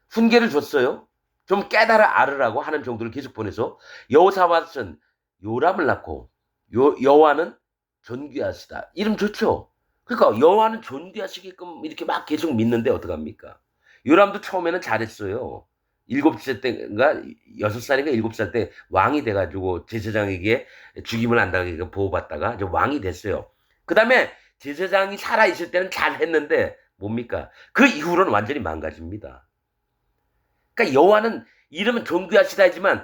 훈계를 줬어요. 좀 깨달아 알으라고 하는 정도를 계속 보내서 여호사밧은 요람을 낳고 여호와는 존귀하시다. 이름 좋죠? 그러니까 여호와는 존귀하시게끔 이렇게 막 계속 믿는데 어떡합니까? 요람도 처음에는 잘했어요. 7살 때인가 6살인가 7살 때 왕이 돼가지고 제사장에게 죽임을 안 당하게 보호받다가 이제 왕이 됐어요. 그 다음에 제사장이 살아있을 때는 잘했는데 뭡니까? 그 이후로는 완전히 망가집니다. 그러니까 여호와는 이름은 존귀하시다 하지만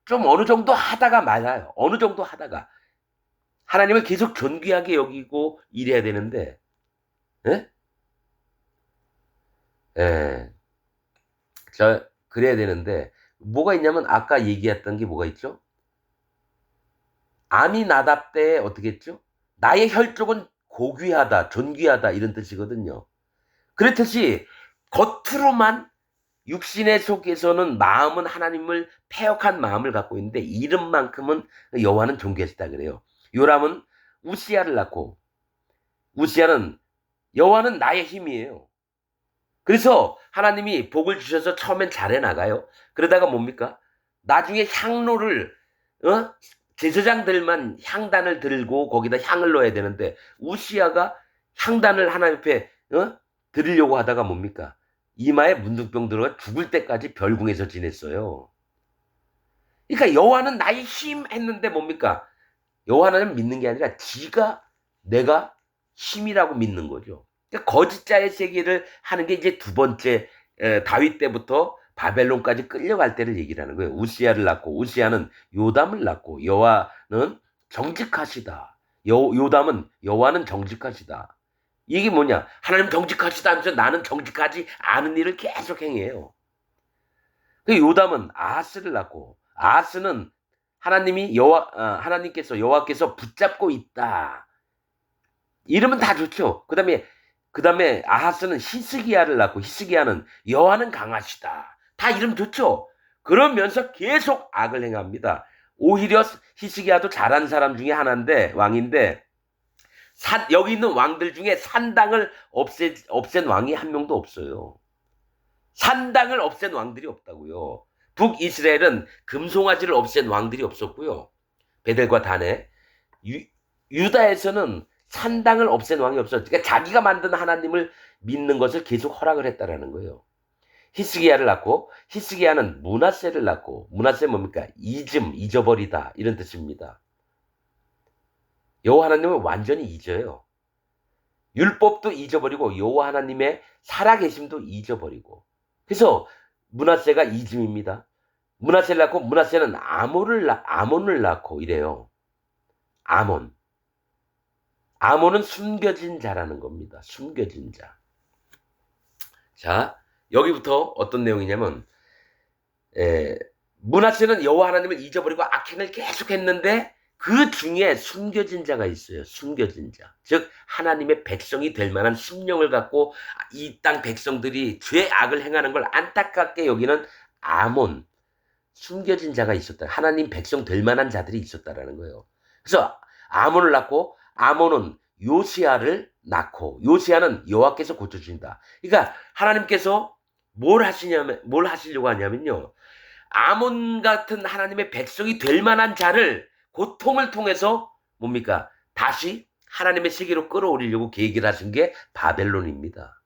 좀 어느 정도 하다가 말아요. 어느 정도 하다가. 하나님을 계속 존귀하게 여기고 일해야 되는데 예? 예. 그래야 되는데 뭐가 있냐면 아까 얘기했던 게 뭐가 있죠? 아미나답 때 어떻게 했죠? 나의 혈족은 고귀하다, 존귀하다 이런 뜻이거든요. 그렇듯이 겉으로만 육신의 속에서는 마음은 하나님을 패역한 마음을 갖고 있는데 이름만큼은 여호와는 존귀하시다 그래요. 요람은 우시야를 낳고 우시야는 여호와는 나의 힘이에요. 그래서 하나님이 복을 주셔서 처음엔 잘해 나가요. 그러다가 뭡니까? 나중에 향로를 제사장들만 향단을 들고 거기다 향을 넣어야 되는데 우시야가 향단을 하나님 앞에 드리려고 하다가 뭡니까? 이마에 문둥병 들어가 죽을 때까지 별궁에서 지냈어요. 그러니까 여호와는 나의 힘 했는데 뭡니까? 여호와는 믿는 게 아니라 지가 내가 힘이라고 믿는 거죠. 그러니까 거짓자의 세계를 하는 게 이제 두 번째 다윗 때부터 바벨론까지 끌려갈 때를 얘기를 하는 거예요. 우시야를 낳고 우시야는 요담을 낳고 여호와는 정직하시다. 요담은 여호와는 정직하시다. 이게 뭐냐? 하나님 정직하시다 하면서 나는 정직하지 않은 일을 계속 행해요. 그 요담은 아하스를 낳고 아하스는 하나님께서 여호와께서 붙잡고 있다. 이름은 다 좋죠. 그다음에 아하스는 히스기야를 낳고 히스기야는 여호와는 강하시다. 다 이름 좋죠. 그러면서 계속 악을 행합니다. 오히려 히스기야도 잘한 사람 중에 하나인데 왕인데 여기 있는 왕들 중에 산당을 없앤 왕이 한 명도 없어요. 산당을 없앤 왕들이 없다고요. 북이스라엘은 금송아지를 없앤 왕들이 없었고요. 베델과 단에 유다에서는 산당을 없앤 왕이 없었어요. 그러니까 자기가 만든 하나님을 믿는 것을 계속 허락을 했다라는 거예요. 히스기야를 낳고 히스기야는 므낫세를 낳고 므낫세 뭡니까? 잊어버리다 이런 뜻입니다. 여호와 하나님은 완전히 잊어요. 율법도 잊어버리고 여호와 하나님의 살아계심도 잊어버리고. 그래서 므낫세가 잊음입니다. 므낫세를 낳고 므낫세는 아몬을 낳고 이래요. 아몬은 숨겨진 자라는 겁니다. 숨겨진 자. 자, 여기부터 어떤 내용이냐면 므낫세는 여호와 하나님을 잊어버리고 악행을 계속했는데 그 중에 숨겨진 자가 있어요. 숨겨진 자. 즉 하나님의 백성이 될 만한 심령을 갖고 이 땅 백성들이 죄악을 행하는 걸 안타깝게 여기는 아몬, 숨겨진 자가 있었다. 하나님 백성 될 만한 자들이 있었다라는 거예요. 그래서 아몬을 낳고 아몬은 요시야를 낳고 요시야는 여호와께서 고쳐주신다. 그러니까 하나님께서 뭘 하시려고 하냐면요. 아몬 같은 하나님의 백성이 될 만한 자를 고통을 통해서 뭡니까? 다시 하나님의 세계로 끌어올리려고 계획을 하신 게 바벨론입니다.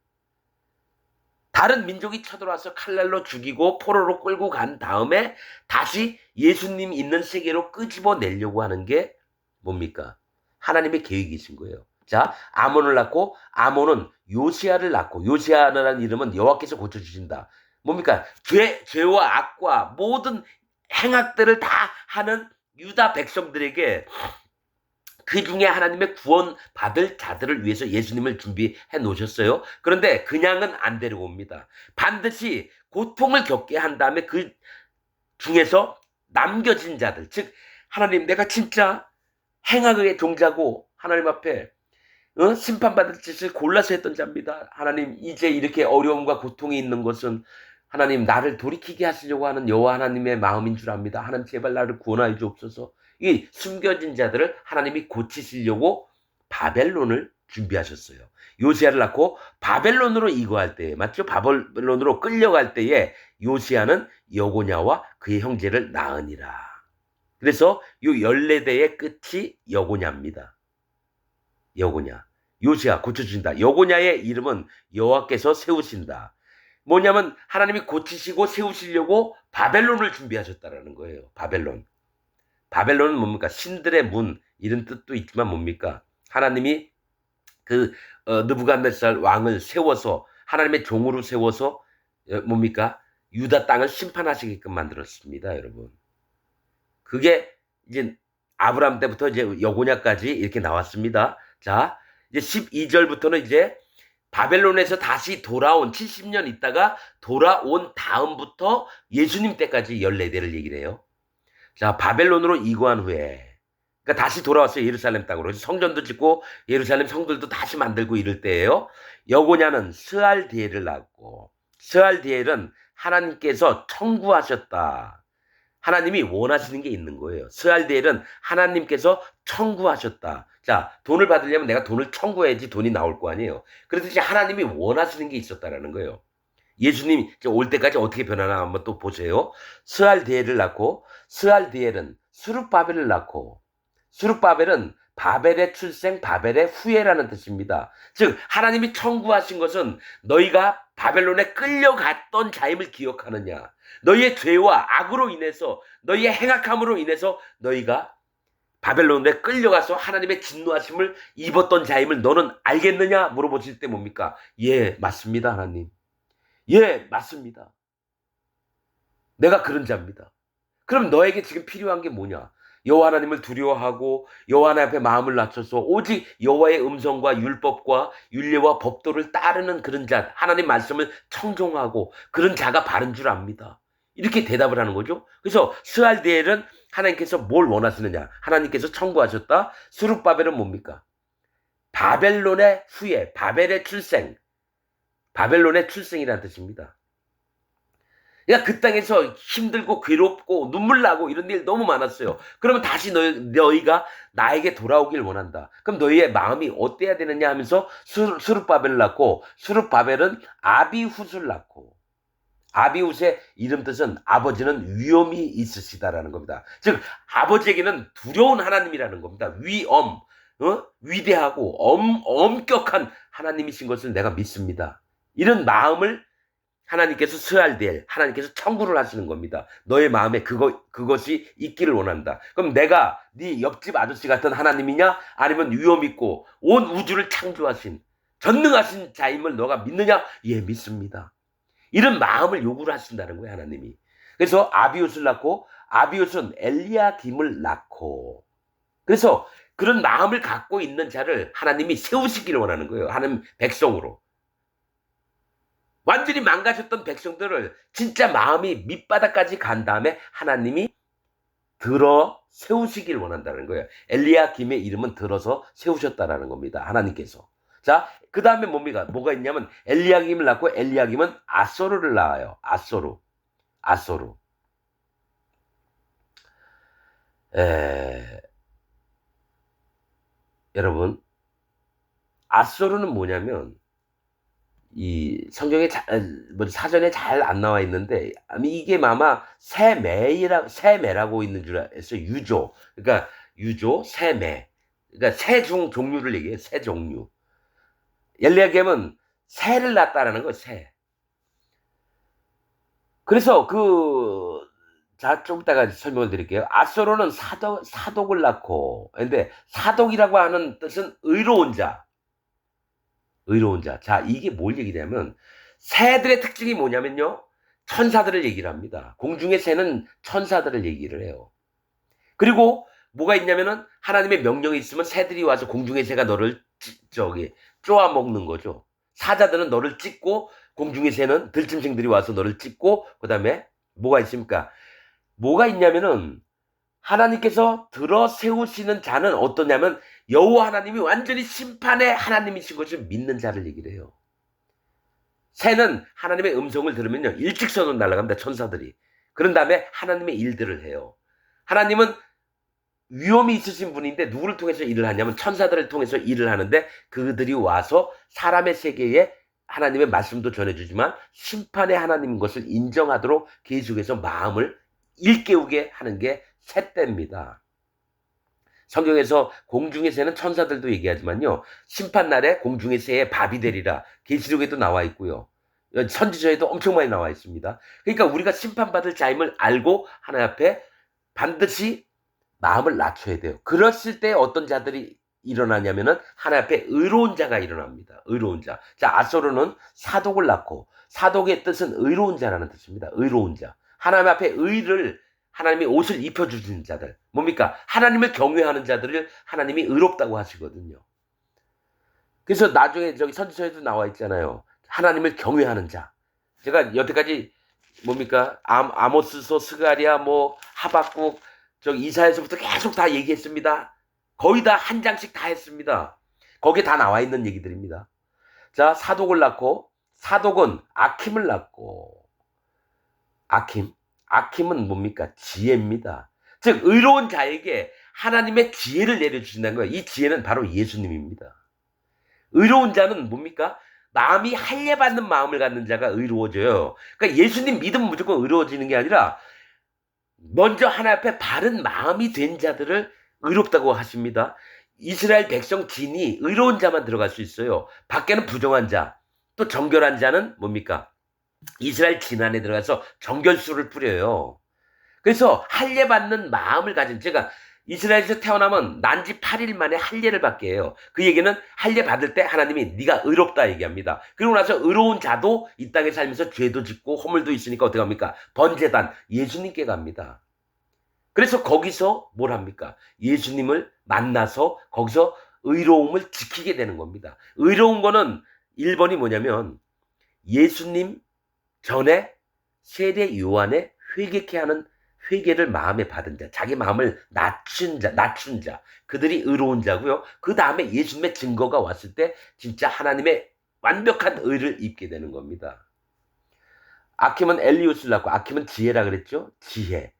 다른 민족이 쳐들어와서 칼날로 죽이고 포로로 끌고 간 다음에 다시 예수님 있는 세계로 끄집어내려고 하는 게 뭡니까? 하나님의 계획이신 거예요. 자, 아몬을 낳고 아몬은 요시야를 낳고 요시야라는 이름은 여호와께서 고쳐주신다. 뭡니까? 죄와 악과 모든 행악들을 다 하는 유다 백성들에게 그 중에 하나님의 구원 받을 자들을 위해서 예수님을 준비해 놓으셨어요. 그런데 그냥은 안 데려옵니다. 반드시 고통을 겪게 한 다음에 그 중에서 남겨진 자들, 즉 하나님 내가 진짜 행악의 종자고 하나님 앞에 심판받을 짓을 골라서 했던 자입니다. 하나님 이제 이렇게 어려움과 고통이 있는 것은 하나님 나를 돌이키게 하시려고 하는 여호와 하나님의 마음인 줄 압니다. 하나님 제발 나를 구원하여 주옵소서. 이 숨겨진 자들을 하나님이 고치시려고 바벨론을 준비하셨어요. 요시야를 낳고 바벨론으로 이거할 때에 맞죠? 바벨론으로 끌려갈 때에 요시야는 여고냐와 그의 형제를 낳으니라. 그래서 요 14대의 끝이 여고냐입니다. 여고냐. 요시야 고쳐주신다. 여고냐의 이름은 여호와께서 세우신다. 뭐냐면 하나님이 고치시고 세우시려고 바벨론을 준비하셨다라는 거예요. 바벨론은 뭡니까? 신들의 문 이런 뜻도 있지만 뭡니까? 하나님이 그 느부갓네살 왕을 세워서 하나님의 종으로 세워서 뭡니까? 유다 땅을 심판하시게끔 만들었습니다, 여러분. 그게 이제 아브라함 때부터 이제 여고냐까지 이렇게 나왔습니다. 자, 이제 12절부터는 이제 바벨론에서 다시 돌아온 70년 있다가 돌아온 다음부터 예수님 때까지 14대를 얘기를 해요. 자, 바벨론으로 이고한 후에 그러니까 다시 돌아왔어요. 예루살렘 땅으로. 성전도 짓고 예루살렘 성들도 다시 만들고 이럴 때예요. 여고냐는 스알디엘을 낳았고 스알디엘은 하나님께서 청구하셨다. 하나님이 원하시는 게 있는 거예요. 스알디엘은 하나님께서 청구하셨다. 자, 돈을 받으려면 내가 돈을 청구해야지 돈이 나올 거 아니에요. 그렇듯이 하나님이 원하시는 게 있었다라는 거예요. 예수님 올 때까지 어떻게 변하나 한번 또 보세요. 스알디엘을 낳고 스알디엘은 수룹바벨을 낳고 수룹바벨은 바벨의 출생 바벨의 후예라는 뜻입니다. 즉 하나님이 청구하신 것은 너희가 바벨론에 끌려갔던 자임을 기억하느냐. 너희의 죄와 악으로 인해서 너희의 행악함으로 인해서 너희가 바벨론에 끌려가서 하나님의 진노하심을 입었던 자임을 너는 알겠느냐 물어보실 때 뭡니까? 예, 맞습니다, 하나님. 예, 맞습니다. 내가 그런 자입니다. 그럼 너에게 지금 필요한 게 뭐냐? 여호와 하나님을 두려워하고 여호와 하나님 앞에 마음을 낮춰서 오직 여호와의 음성과 율법과 율례와 법도를 따르는 그런 자, 하나님 말씀을 청종하고 그런 자가 바른 줄 압니다. 이렇게 대답을 하는 거죠. 그래서 스알디엘은 하나님께서 뭘 원하시느냐? 하나님께서 청구하셨다. 스룹바벨은 뭡니까? 바벨론의 후예, 바벨의 출생, 바벨론의 출생이라는 뜻입니다. 그러니까 그 땅에서 힘들고 괴롭고 눈물 나고 이런 일 너무 많았어요. 그러면 다시 너희가 나에게 돌아오길 원한다. 그럼 너희의 마음이 어때야 되느냐 하면서 스룹바벨을 낳고, 스룹바벨은 아비훗을 낳고, 아비훗의 이름 뜻은 아버지는 위엄이 있으시다라는 겁니다. 즉 아버지에게는 두려운 하나님이라는 겁니다. 위엄, 위대하고 엄격한 하나님이신 것을 내가 믿습니다. 이런 마음을 하나님께서 스알디엘, 하나님께서 청구를 하시는 겁니다. 너의 마음에 그것이 있기를 원한다. 그럼 내가 네 옆집 아저씨 같은 하나님이냐? 아니면 위엄 있고 온 우주를 창조하신 전능하신 자임을 너가 믿느냐? 예, 믿습니다. 이런 마음을 요구를 하신다는 거예요, 하나님이. 그래서 아비훗을 낳고, 아비훗은 엘리야김을 낳고, 그래서 그런 마음을 갖고 있는 자를 하나님이 세우시기를 원하는 거예요. 하나님 백성으로. 완전히 망가졌던 백성들을 진짜 마음이 밑바닥까지 간 다음에 하나님이 들어 세우시길 원한다는 거예요. 엘리야김의 이름은 들어서 세우셨다라는 겁니다. 하나님께서. 자, 그 다음에 뭡니까? 뭐가 있냐면 엘리야김을 낳고, 엘리야김은 아소르를 낳아요. 아소르. 여러분, 아소르는 뭐냐면 이 성경에 사전에 잘 안 나와 있는데 이게 아마 새매라고 있는 줄 알았어요. 유조. 그러니까 유조, 새매. 그러니까 새 종류를 얘기해요. 새 종류. 엘리야김은 새를 낳았다라는 거예요. 새. 그래서 좀 이따가 설명을 드릴게요. 아소로는 사독을 낳고, 근데 사독이라고 하는 뜻은 의로운 자. 의로운 자. 자, 이게 뭘 얘기냐면 새들의 특징이 뭐냐면요. 천사들을 얘기를 합니다. 공중의 새는 천사들을 얘기를 해요. 그리고 뭐가 있냐면은 하나님의 명령이 있으면 새들이 와서 공중의 새가 너를 쪼아 먹는 거죠. 사자들은 너를 찢고, 공중의 새는 들짐승들이 와서 너를 찢고, 그 다음에 뭐가 있습니까? 뭐가 있냐면은 하나님께서 들어 세우시는 자는 어떠냐면 여호와 하나님이 완전히 심판의 하나님이신 것을 믿는 자를 얘기를 해요. 새는 하나님의 음성을 들으면요 일직선으로 날아갑니다. 천사들이. 그런 다음에 하나님의 일들을 해요. 하나님은 위엄이 있으신 분인데 누구를 통해서 일을 하냐면 천사들을 통해서 일을 하는데, 그들이 와서 사람의 세계에 하나님의 말씀도 전해주지만 심판의 하나님인 것을 인정하도록 계속해서 마음을 일깨우게 하는 게 새때입니다. 성경에서 공중의 새는 천사들도 얘기하지만요, 심판날에 공중의 새의 밥이 되리라 계시록에도 나와 있고요, 선지서에도 엄청 많이 나와 있습니다. 그러니까 우리가 심판받을 자임을 알고 하나님 앞에 반드시 마음을 낮춰야 돼요. 그랬을 때 어떤 자들이 일어나냐면은 하나님 앞에 의로운 자가 일어납니다. 의로운 자. 자, 아소르는 사독을 낳고, 사독의 뜻은 의로운 자라는 뜻입니다. 의로운 자. 하나님 앞에 의를, 하나님이 옷을 입혀주시는 자들. 뭡니까? 하나님을 경외하는 자들을 하나님이 의롭다고 하시거든요. 그래서 나중에 저기 선지서에도 나와 있잖아요. 하나님을 경외하는 자. 제가 여태까지 뭡니까? 아모스서, 스가랴, 하박국, 이사야서부터 계속 다 얘기했습니다. 거의 다 한 장씩 다 했습니다. 거기에 다 나와 있는 얘기들입니다. 자, 사독을 낳고, 사독은 아킴을 낳고, 아킴은 뭡니까? 지혜입니다. 즉 의로운 자에게 하나님의 지혜를 내려주신다는 거예요. 이 지혜는 바로 예수님입니다. 의로운 자는 뭡니까? 마음이 할례받는 마음을 갖는 자가 의로워져요. 그러니까 예수님 믿으면 무조건 의로워지는 게 아니라 먼저 하나님 앞에 바른 마음이 된 자들을 의롭다고 하십니다. 이스라엘 백성 진이 의로운 자만 들어갈 수 있어요. 밖에는 부정한 자, 또 정결한 자는 뭡니까? 이스라엘 진 안에 들어가서 정결수를 뿌려요. 그래서 할례 받는 마음을 가진, 제가 이스라엘에서 태어나면 난지 8일 만에 할례를 받게 해요. 그 얘기는 할례 받을 때 하나님이 네가 의롭다 얘기합니다. 그리고 나서 의로운 자도 이 땅에 살면서 죄도 짓고 허물도 있으니까 어떻게 합니까? 번제단 예수님께 갑니다. 그래서 거기서 뭘 합니까? 예수님을 만나서 거기서 의로움을 지키게 되는 겁니다. 의로운 거는 1번이 뭐냐면 예수님 전에 세례 요한의 회개케 하는 회개를 마음에 받은 자, 자기 마음을 낮춘 자, 그들이 의로운 자고요. 그 다음에 예수님의 증거가 왔을 때 진짜 하나님의 완벽한 의를 입게 되는 겁니다. 아킴은 엘리우스를 낳고 아킴은 지혜라 그랬죠? 지혜.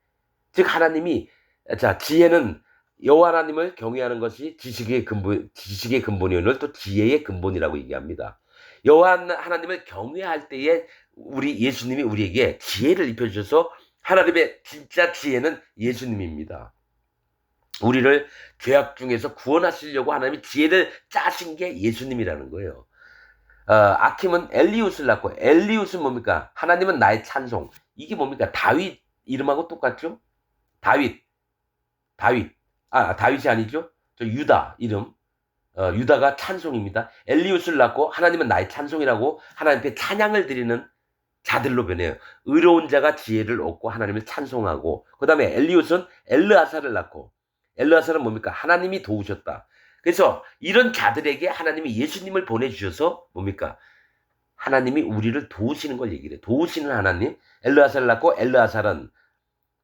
즉 하나님이 자 지혜는 여호와 하나님을 경외하는 것이 지식의 근본이오늘 또 지혜의 근본이라고 얘기합니다. 여호와 하나님을 경외할 때에 우리 예수님이 우리에게 지혜를 입혀주셔서 하나님의 진짜 지혜는 예수님입니다. 우리를 죄악 중에서 구원하시려고 하나님이 지혜를 짜신 게 예수님이라는 거예요. 아킴은 엘리웃을 낳고 엘리웃은 뭡니까? 하나님은 나의 찬송. 이게 뭡니까? 다윗 이름하고 똑같죠? 다윗. 다윗이 아니죠? 저 유다 이름. 유다가 찬송입니다. 엘리웃을 낳고 하나님은 나의 찬송이라고 하나님께 찬양을 드리는 자들로 변해요. 의로운 자가 지혜를 얻고 하나님을 찬송하고 그 다음에 엘리웃은 엘르아사를 낳고 엘르아사는 뭡니까? 하나님이 도우셨다. 그래서 이런 자들에게 하나님이 예수님을 보내주셔서 뭡니까? 하나님이 우리를 도우시는 걸 얘기를 해요. 도우시는 하나님. 엘르아사를 낳고 엘르아사는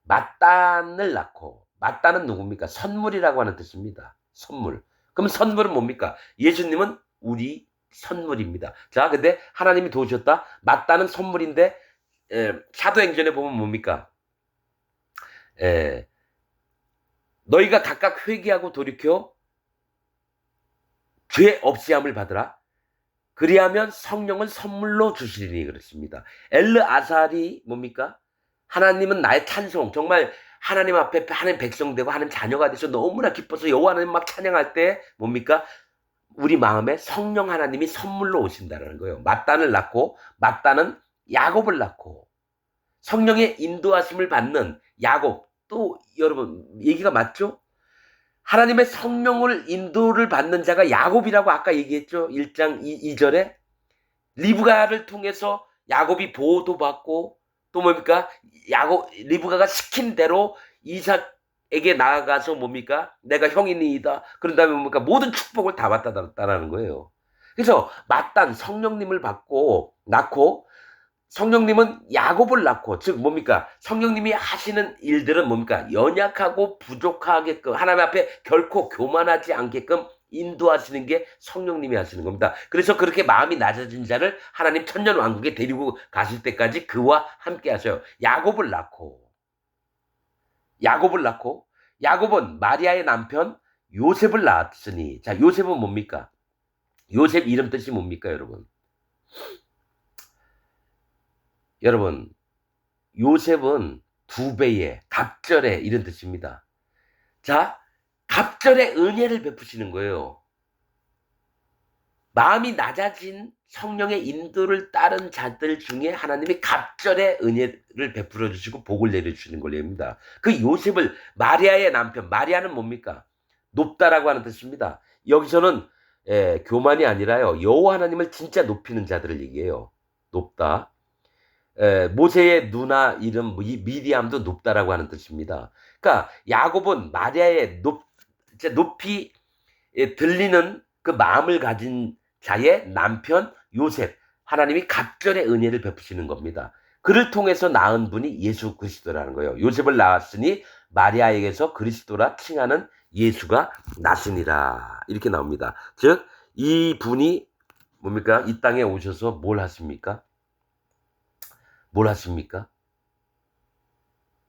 마단을 낳고 마단은 누굽니까? 선물이라고 하는 뜻입니다. 선물. 그럼 선물은 뭡니까? 예수님은 우리 선물입니다. 자, 근데 하나님이 도우셨다. 마단은 선물인데 사도행전에 보면 뭡니까? 너희가 각각 회개하고 돌이켜 죄 없이함을 받으라. 그리하면 성령을 선물로 주시리니 그랬습니다. 엘르아살이 뭡니까? 하나님은 나의 찬송. 정말 하나님 앞에 하나님 백성 되고 하나님 자녀가 돼서 너무나 기뻐서 여호와 하나님 막 찬양할 때 뭡니까? 우리 마음에 성령 하나님이 선물로 오신다는 거예요. 마단을 낳고 마단은 야곱을 낳고 성령의 인도하심을 받는 야곱. 또 여러분 얘기가 맞죠? 하나님의 성령을 인도를 받는 자가 야곱이라고 아까 얘기했죠. 1장 2절에 리브가를 통해서 야곱이 보호도 받고 또 뭡니까? 리브가가 시킨 대로 이삭에게 나아가서 뭡니까? 내가 형이니이다. 그런 다음에 뭡니까? 모든 축복을 다 받았다라는 거예요. 그래서 마땅 성령님을 낳고 성령님은 야곱을 낳고 즉 뭡니까? 성령님이 하시는 일들은 뭡니까? 연약하고 부족하게끔 하나님 앞에 결코 교만하지 않게끔 인도하시는 게 성령님이 하시는 겁니다. 그래서 그렇게 마음이 낮아진 자를 하나님 천년왕국에 데리고 가실 때까지 그와 함께 하셔요. 야곱을 낳고 야곱은 마리아의 남편 요셉을 낳았으니 자 요셉은 뭡니까? 요셉 이름 뜻이 뭡니까 여러분 요셉은 두 배의 갑절의 이런 뜻입니다. 자 갑절의 은혜를 베푸시는 거예요. 마음이 낮아진 성령의 인도를 따른 자들 중에 하나님이 갑절의 은혜를 베풀어 주시고 복을 내려주시는 걸입니다. 그 요셉을 마리아의 남편, 마리아는 뭡니까? 높다라고 하는 뜻입니다. 여기서는 교만이 아니라요. 여호와 하나님을 진짜 높이는 자들을 얘기해요. 높다. 모세의 누나 이름 미디암도 높다라고 하는 뜻입니다. 그러니까 야곱은 마리아의 높이 들리는 그 마음을 가진 자의 남편 요셉 하나님이 갑절의 은혜를 베푸시는 겁니다. 그를 통해서 낳은 분이 예수 그리스도라는 거예요. 요셉을 낳았으니 마리아에게서 그리스도라 칭하는 예수가 났으니라 이렇게 나옵니다. 즉 이 분이 뭡니까? 이 땅에 오셔서 뭘 하십니까?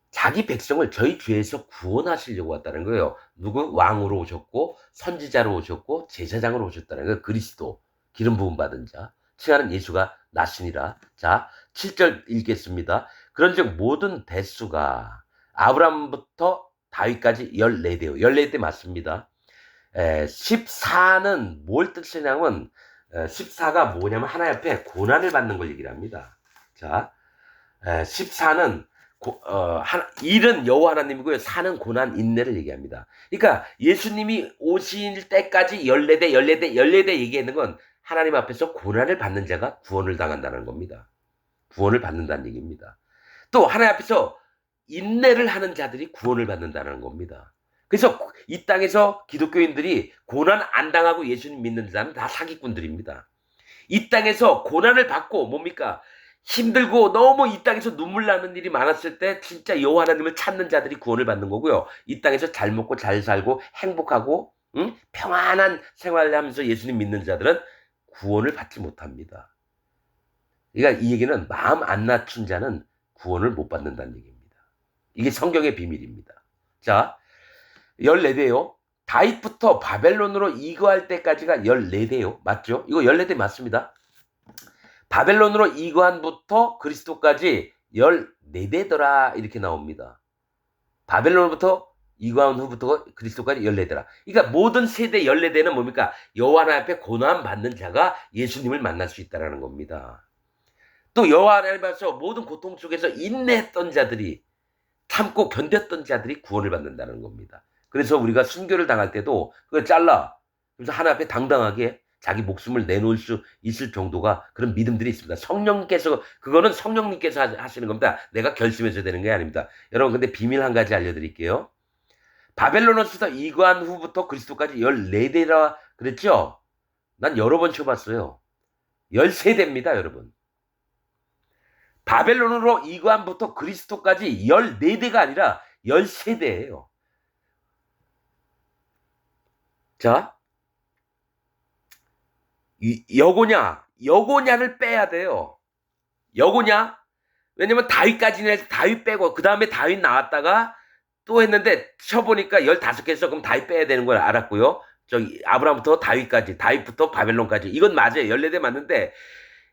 자기 백성을 저희 죄에서 구원하시려고 왔다는 거예요. 누구? 왕으로 오셨고 선지자로 오셨고 제사장으로 오셨다는 거예요. 그리스도 기름 부음 받은 자 칭하는 예수가 났으니라. 자 7절 읽겠습니다. 그런즉 모든 대수가 아브라함부터 다윗까지 14대요. 14대 맞습니다. 14는 뭘 뜻이냐면 14가 뭐냐면 하나님 앞에 고난을 받는 걸 얘기를 합니다. 자 14는 일은 여호와 하나님이고요. 사는 고난 인내를 얘기합니다. 그러니까 예수님이 오실 때까지 14대 얘기하는 건 하나님 앞에서 고난을 받는 자가 구원을 당한다는 겁니다. 구원을 받는다는 얘기입니다. 또 하나님 앞에서 인내를 하는 자들이 구원을 받는다는 겁니다. 그래서 이 땅에서 기독교인들이 고난 안 당하고 예수님 믿는 자는 다 사기꾼들입니다. 이 땅에서 고난을 받고 뭡니까? 힘들고 너무 이 땅에서 눈물 나는 일이 많았을 때 진짜 여호와 하나님을 찾는 자들이 구원을 받는 거고요. 이 땅에서 잘 먹고 잘 살고 행복하고 평안한 생활을 하면서 예수님 믿는 자들은 구원을 받지 못합니다. 그러니까 이 얘기는 마음 안 낮춘 자는 구원을 못 받는다는 얘기입니다. 이게 성경의 비밀입니다. 자, 14대요. 다윗부터 바벨론으로 이거할 때까지가 14대요. 맞죠? 이거 14대 맞습니다. 바벨론으로 이거한부터 그리스도까지 14대더라 이렇게 나옵니다. 바벨론부터 이거한 후부터 그리스도까지 14대라. 그러니까 모든 세대 14대는 뭡니까? 여호와 하나님 앞에 고난 받는 자가 예수님을 만날 수 있다는 겁니다. 또 여호와 하나님 앞에서 모든 고통 속에서 인내했던 자들이 참고 견뎠던 자들이 구원을 받는다는 겁니다. 그래서 우리가 순교를 당할 때도 그걸 잘라. 그래서 하나님 앞에 당당하게 자기 목숨을 내놓을 수 있을 정도가 그런 믿음들이 있습니다. 성령께서 그거는 성령님께서 하시는 겁니다. 내가 결심해서 되는 게 아닙니다. 여러분 근데 비밀 한 가지 알려드릴게요. 바벨론으로서 이거한 후부터 그리스도까지 14대라 그랬죠? 난 여러 번 쳐봤어요. 13대입니다 여러분. 바벨론으로 이거한부터 그리스도까지 14대가 아니라 13대예요. 자, 여고냐를 빼야 돼요. 여고냐? 왜냐면 다윗까지는 해서 다윗 빼고 그 다음에 다윗 나왔다가 또 했는데 쳐보니까 15개에서 그럼 다윗 빼야 되는 걸 알았고요. 저기 아브라함부터 다윗까지, 다윗부터 바벨론까지 이건 맞아요. 14대 맞는데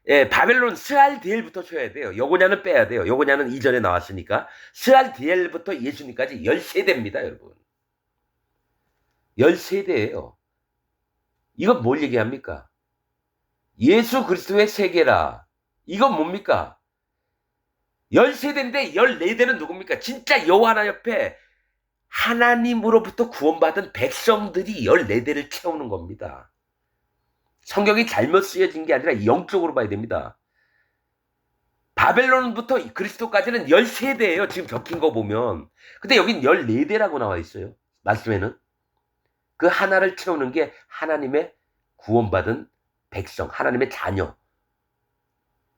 예, 바벨론 스알디엘부터 쳐야 돼요. 여고냐는 빼야 돼요. 여고냐는 이전에 나왔으니까 스알디엘부터 예수님까지 13대입니다 여러분. 13대예요. 이건 뭘 얘기합니까? 예수 그리스도의 세계라. 이건 뭡니까? 13대인데 14대는 누굽니까? 진짜 여호와 하나님 옆에 하나님으로부터 구원받은 백성들이 14대를 채우는 겁니다. 성경이 잘못 쓰여진 게 아니라 영적으로 봐야 됩니다. 바벨론부터 그리스도까지는 13대예요. 지금 적힌 거 보면. 근데 여긴 14대라고 나와 있어요. 말씀에는. 그 하나를 채우는 게 하나님의 구원받은 백성, 하나님의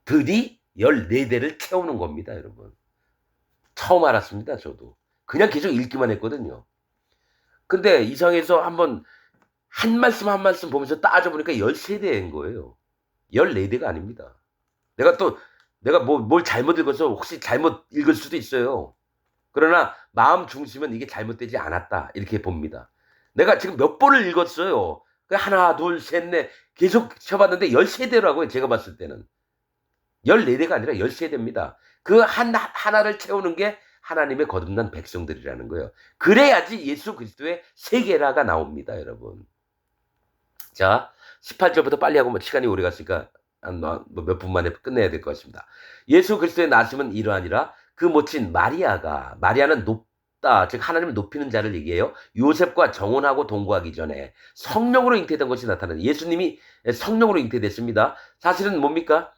자녀들이 14대를 채우는 겁니다, 여러분. 처음 알았습니다, 저도. 그냥 계속 읽기만 했거든요. 근데 이상해서 한번 한 말씀 한 말씀 보면서 따져보니까 13대인 거예요. 14대가 아닙니다. 내가 뭘 잘못 읽어서 혹시 잘못 읽을 수도 있어요. 그러나 마음 중심은 이게 잘못되지 않았다, 이렇게 봅니다. 내가 지금 몇 번을 읽었어요. 하나, 둘, 셋, 넷 계속 쳐봤는데 13대라고요. 제가 봤을 때는. 14대가 아니라 13대입니다. 그 하나를 채우는 게 하나님의 거듭난 백성들이라는 거예요. 그래야지 예수 그리스도의 세계라가 나옵니다, 여러분. 자, 18절부터 빨리 하고 시간이 오래 갔으니까 몇 분 만에 끝내야 될 것 같습니다. 예수 그리스도의 나심은 이러하니라. 그 모친 마리아는 높다, 즉 하나님을 높이는 자를 얘기해요. 요셉과 정혼하고 동거하기 전에 성령으로 잉태된 것이 나타나는, 예수님이 성령으로 잉태됐습니다. 사실은 뭡니까?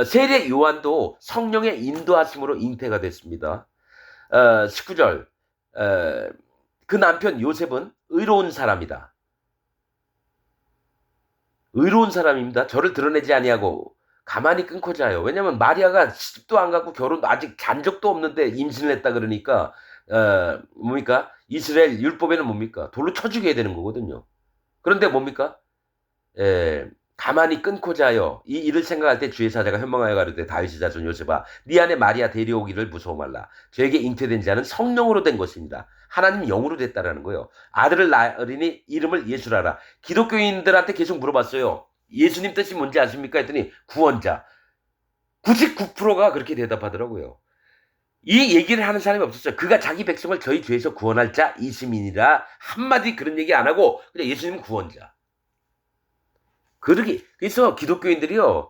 세례 요한도 성령의 인도하심으로 잉태가 됐습니다. 19절 그 남편 요셉은 의로운 사람이다. 의로운 사람입니다. 저를 드러내지 아니하고 가만히 끊고 자요. 왜냐면 마리아가 시집도 안 가고 결혼 아직 잔 적도 없는데 임신을 했다 그러니까 뭡니까? 이스라엘 율법에는 뭡니까? 돌로 쳐 죽여야 되는 거거든요. 그런데 뭡니까? 가만히 끊고 자요. 이 일을 생각할 때 주의 사자가 현망하여 가로되 다윗의 자손 요셉아 네 안에 마리아 데려오기를 무서워 말라. 저에게 잉태된 자는 성령으로 된 것입니다. 하나님 영으로 됐다라는 거예요. 아들을 낳으리니 이름을 예수라라. 기독교인들한테 계속 물어봤어요. 예수님 뜻이 뭔지 아십니까? 했더니 구원자. 99%가 그렇게 대답하더라고요. 이 얘기를 하는 사람이 없었어요. 그가 자기 백성을 저희 죄에서 구원할 자 이시민이라 한마디 그런 얘기 안 하고 그냥 예수님은 구원자. 그래서 기독교인들이요,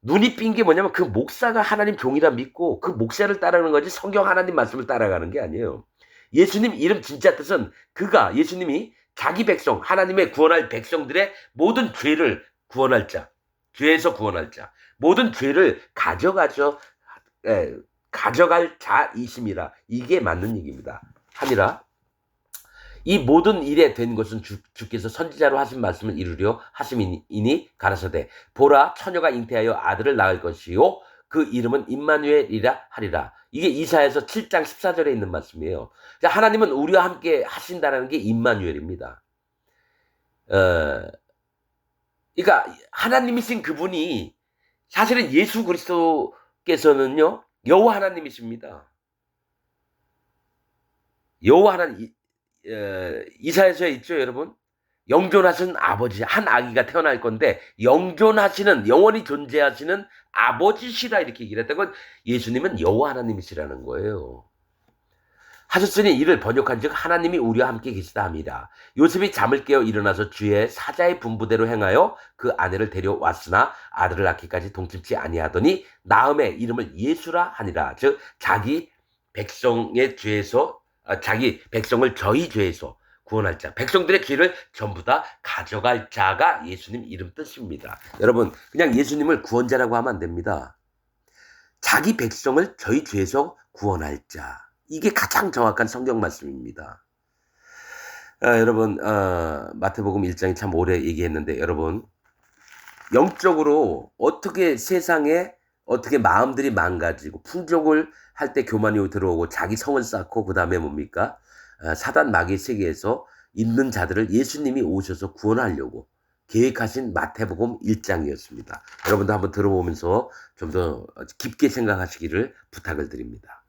눈이 삔 게 뭐냐면 그 목사가 하나님 종이라 믿고 그 목사를 따르는 거지 성경 하나님 말씀을 따라가는 게 아니에요. 예수님 이름 진짜 뜻은 그가, 예수님이 자기 백성, 하나님의 구원할 백성들의 모든 죄를 구원할 자, 죄에서 구원할 자, 모든 죄를 가져가죠. 가져갈 자이심이라. 이게 맞는 얘기입니다. 함이라. 이 모든 일에 된 것은 주께서 선지자로 하신 말씀을 이루려 하심이니 가라사대 보라 처녀가 잉태하여 아들을 낳을 것이요 그 이름은 임마누엘이라 하리라. 이게 이사야서 7장 14절에 있는 말씀이에요. 하나님은 우리와 함께 하신다는 게 임마누엘입니다. 그러니까 하나님이신 그분이 사실은 예수 그리스도께서는요 여호와 하나님이십니다. 여호와 하나님 이사야서에 있죠, 여러분. 영존하신 아버지, 한 아기가 태어날 건데 영존하시는 영원히 존재하시는 아버지시라 이렇게 얘기를 했던 건 예수님은 여호와 하나님이시라는 거예요. 하셨으니 이를 번역한즉 하나님이 우리와 함께 계시다 함이라. 요셉이 잠을 깨어 일어나서 주의 사자의 분부대로 행하여 그 아내를 데려왔으나 아들을 낳기까지 동침치 아니하더니 나음에 이름을 예수라 하니라. 즉 자기 백성의 죄에서 자기 백성을 저희 죄에서 구원할 자, 백성들의 죄를 전부 다 가져갈 자가 예수님 이름 뜻입니다. 여러분 그냥 예수님을 구원자라고 하면 안 됩니다. 자기 백성을 저희 죄에서 구원할 자. 이게 가장 정확한 성경 말씀입니다. 여러분 마태복음 1장이 참 오래 얘기했는데 여러분 영적으로 어떻게 세상에 어떻게 마음들이 망가지고 풍족을 할 때 교만이 들어오고 자기 성을 쌓고 그 다음에 뭡니까? 사단 마귀의 세계에서 있는 자들을 예수님이 오셔서 구원하려고 계획하신 마태복음 1장이었습니다. 여러분도 한번 들어보면서 좀 더 깊게 생각하시기를 부탁을 드립니다.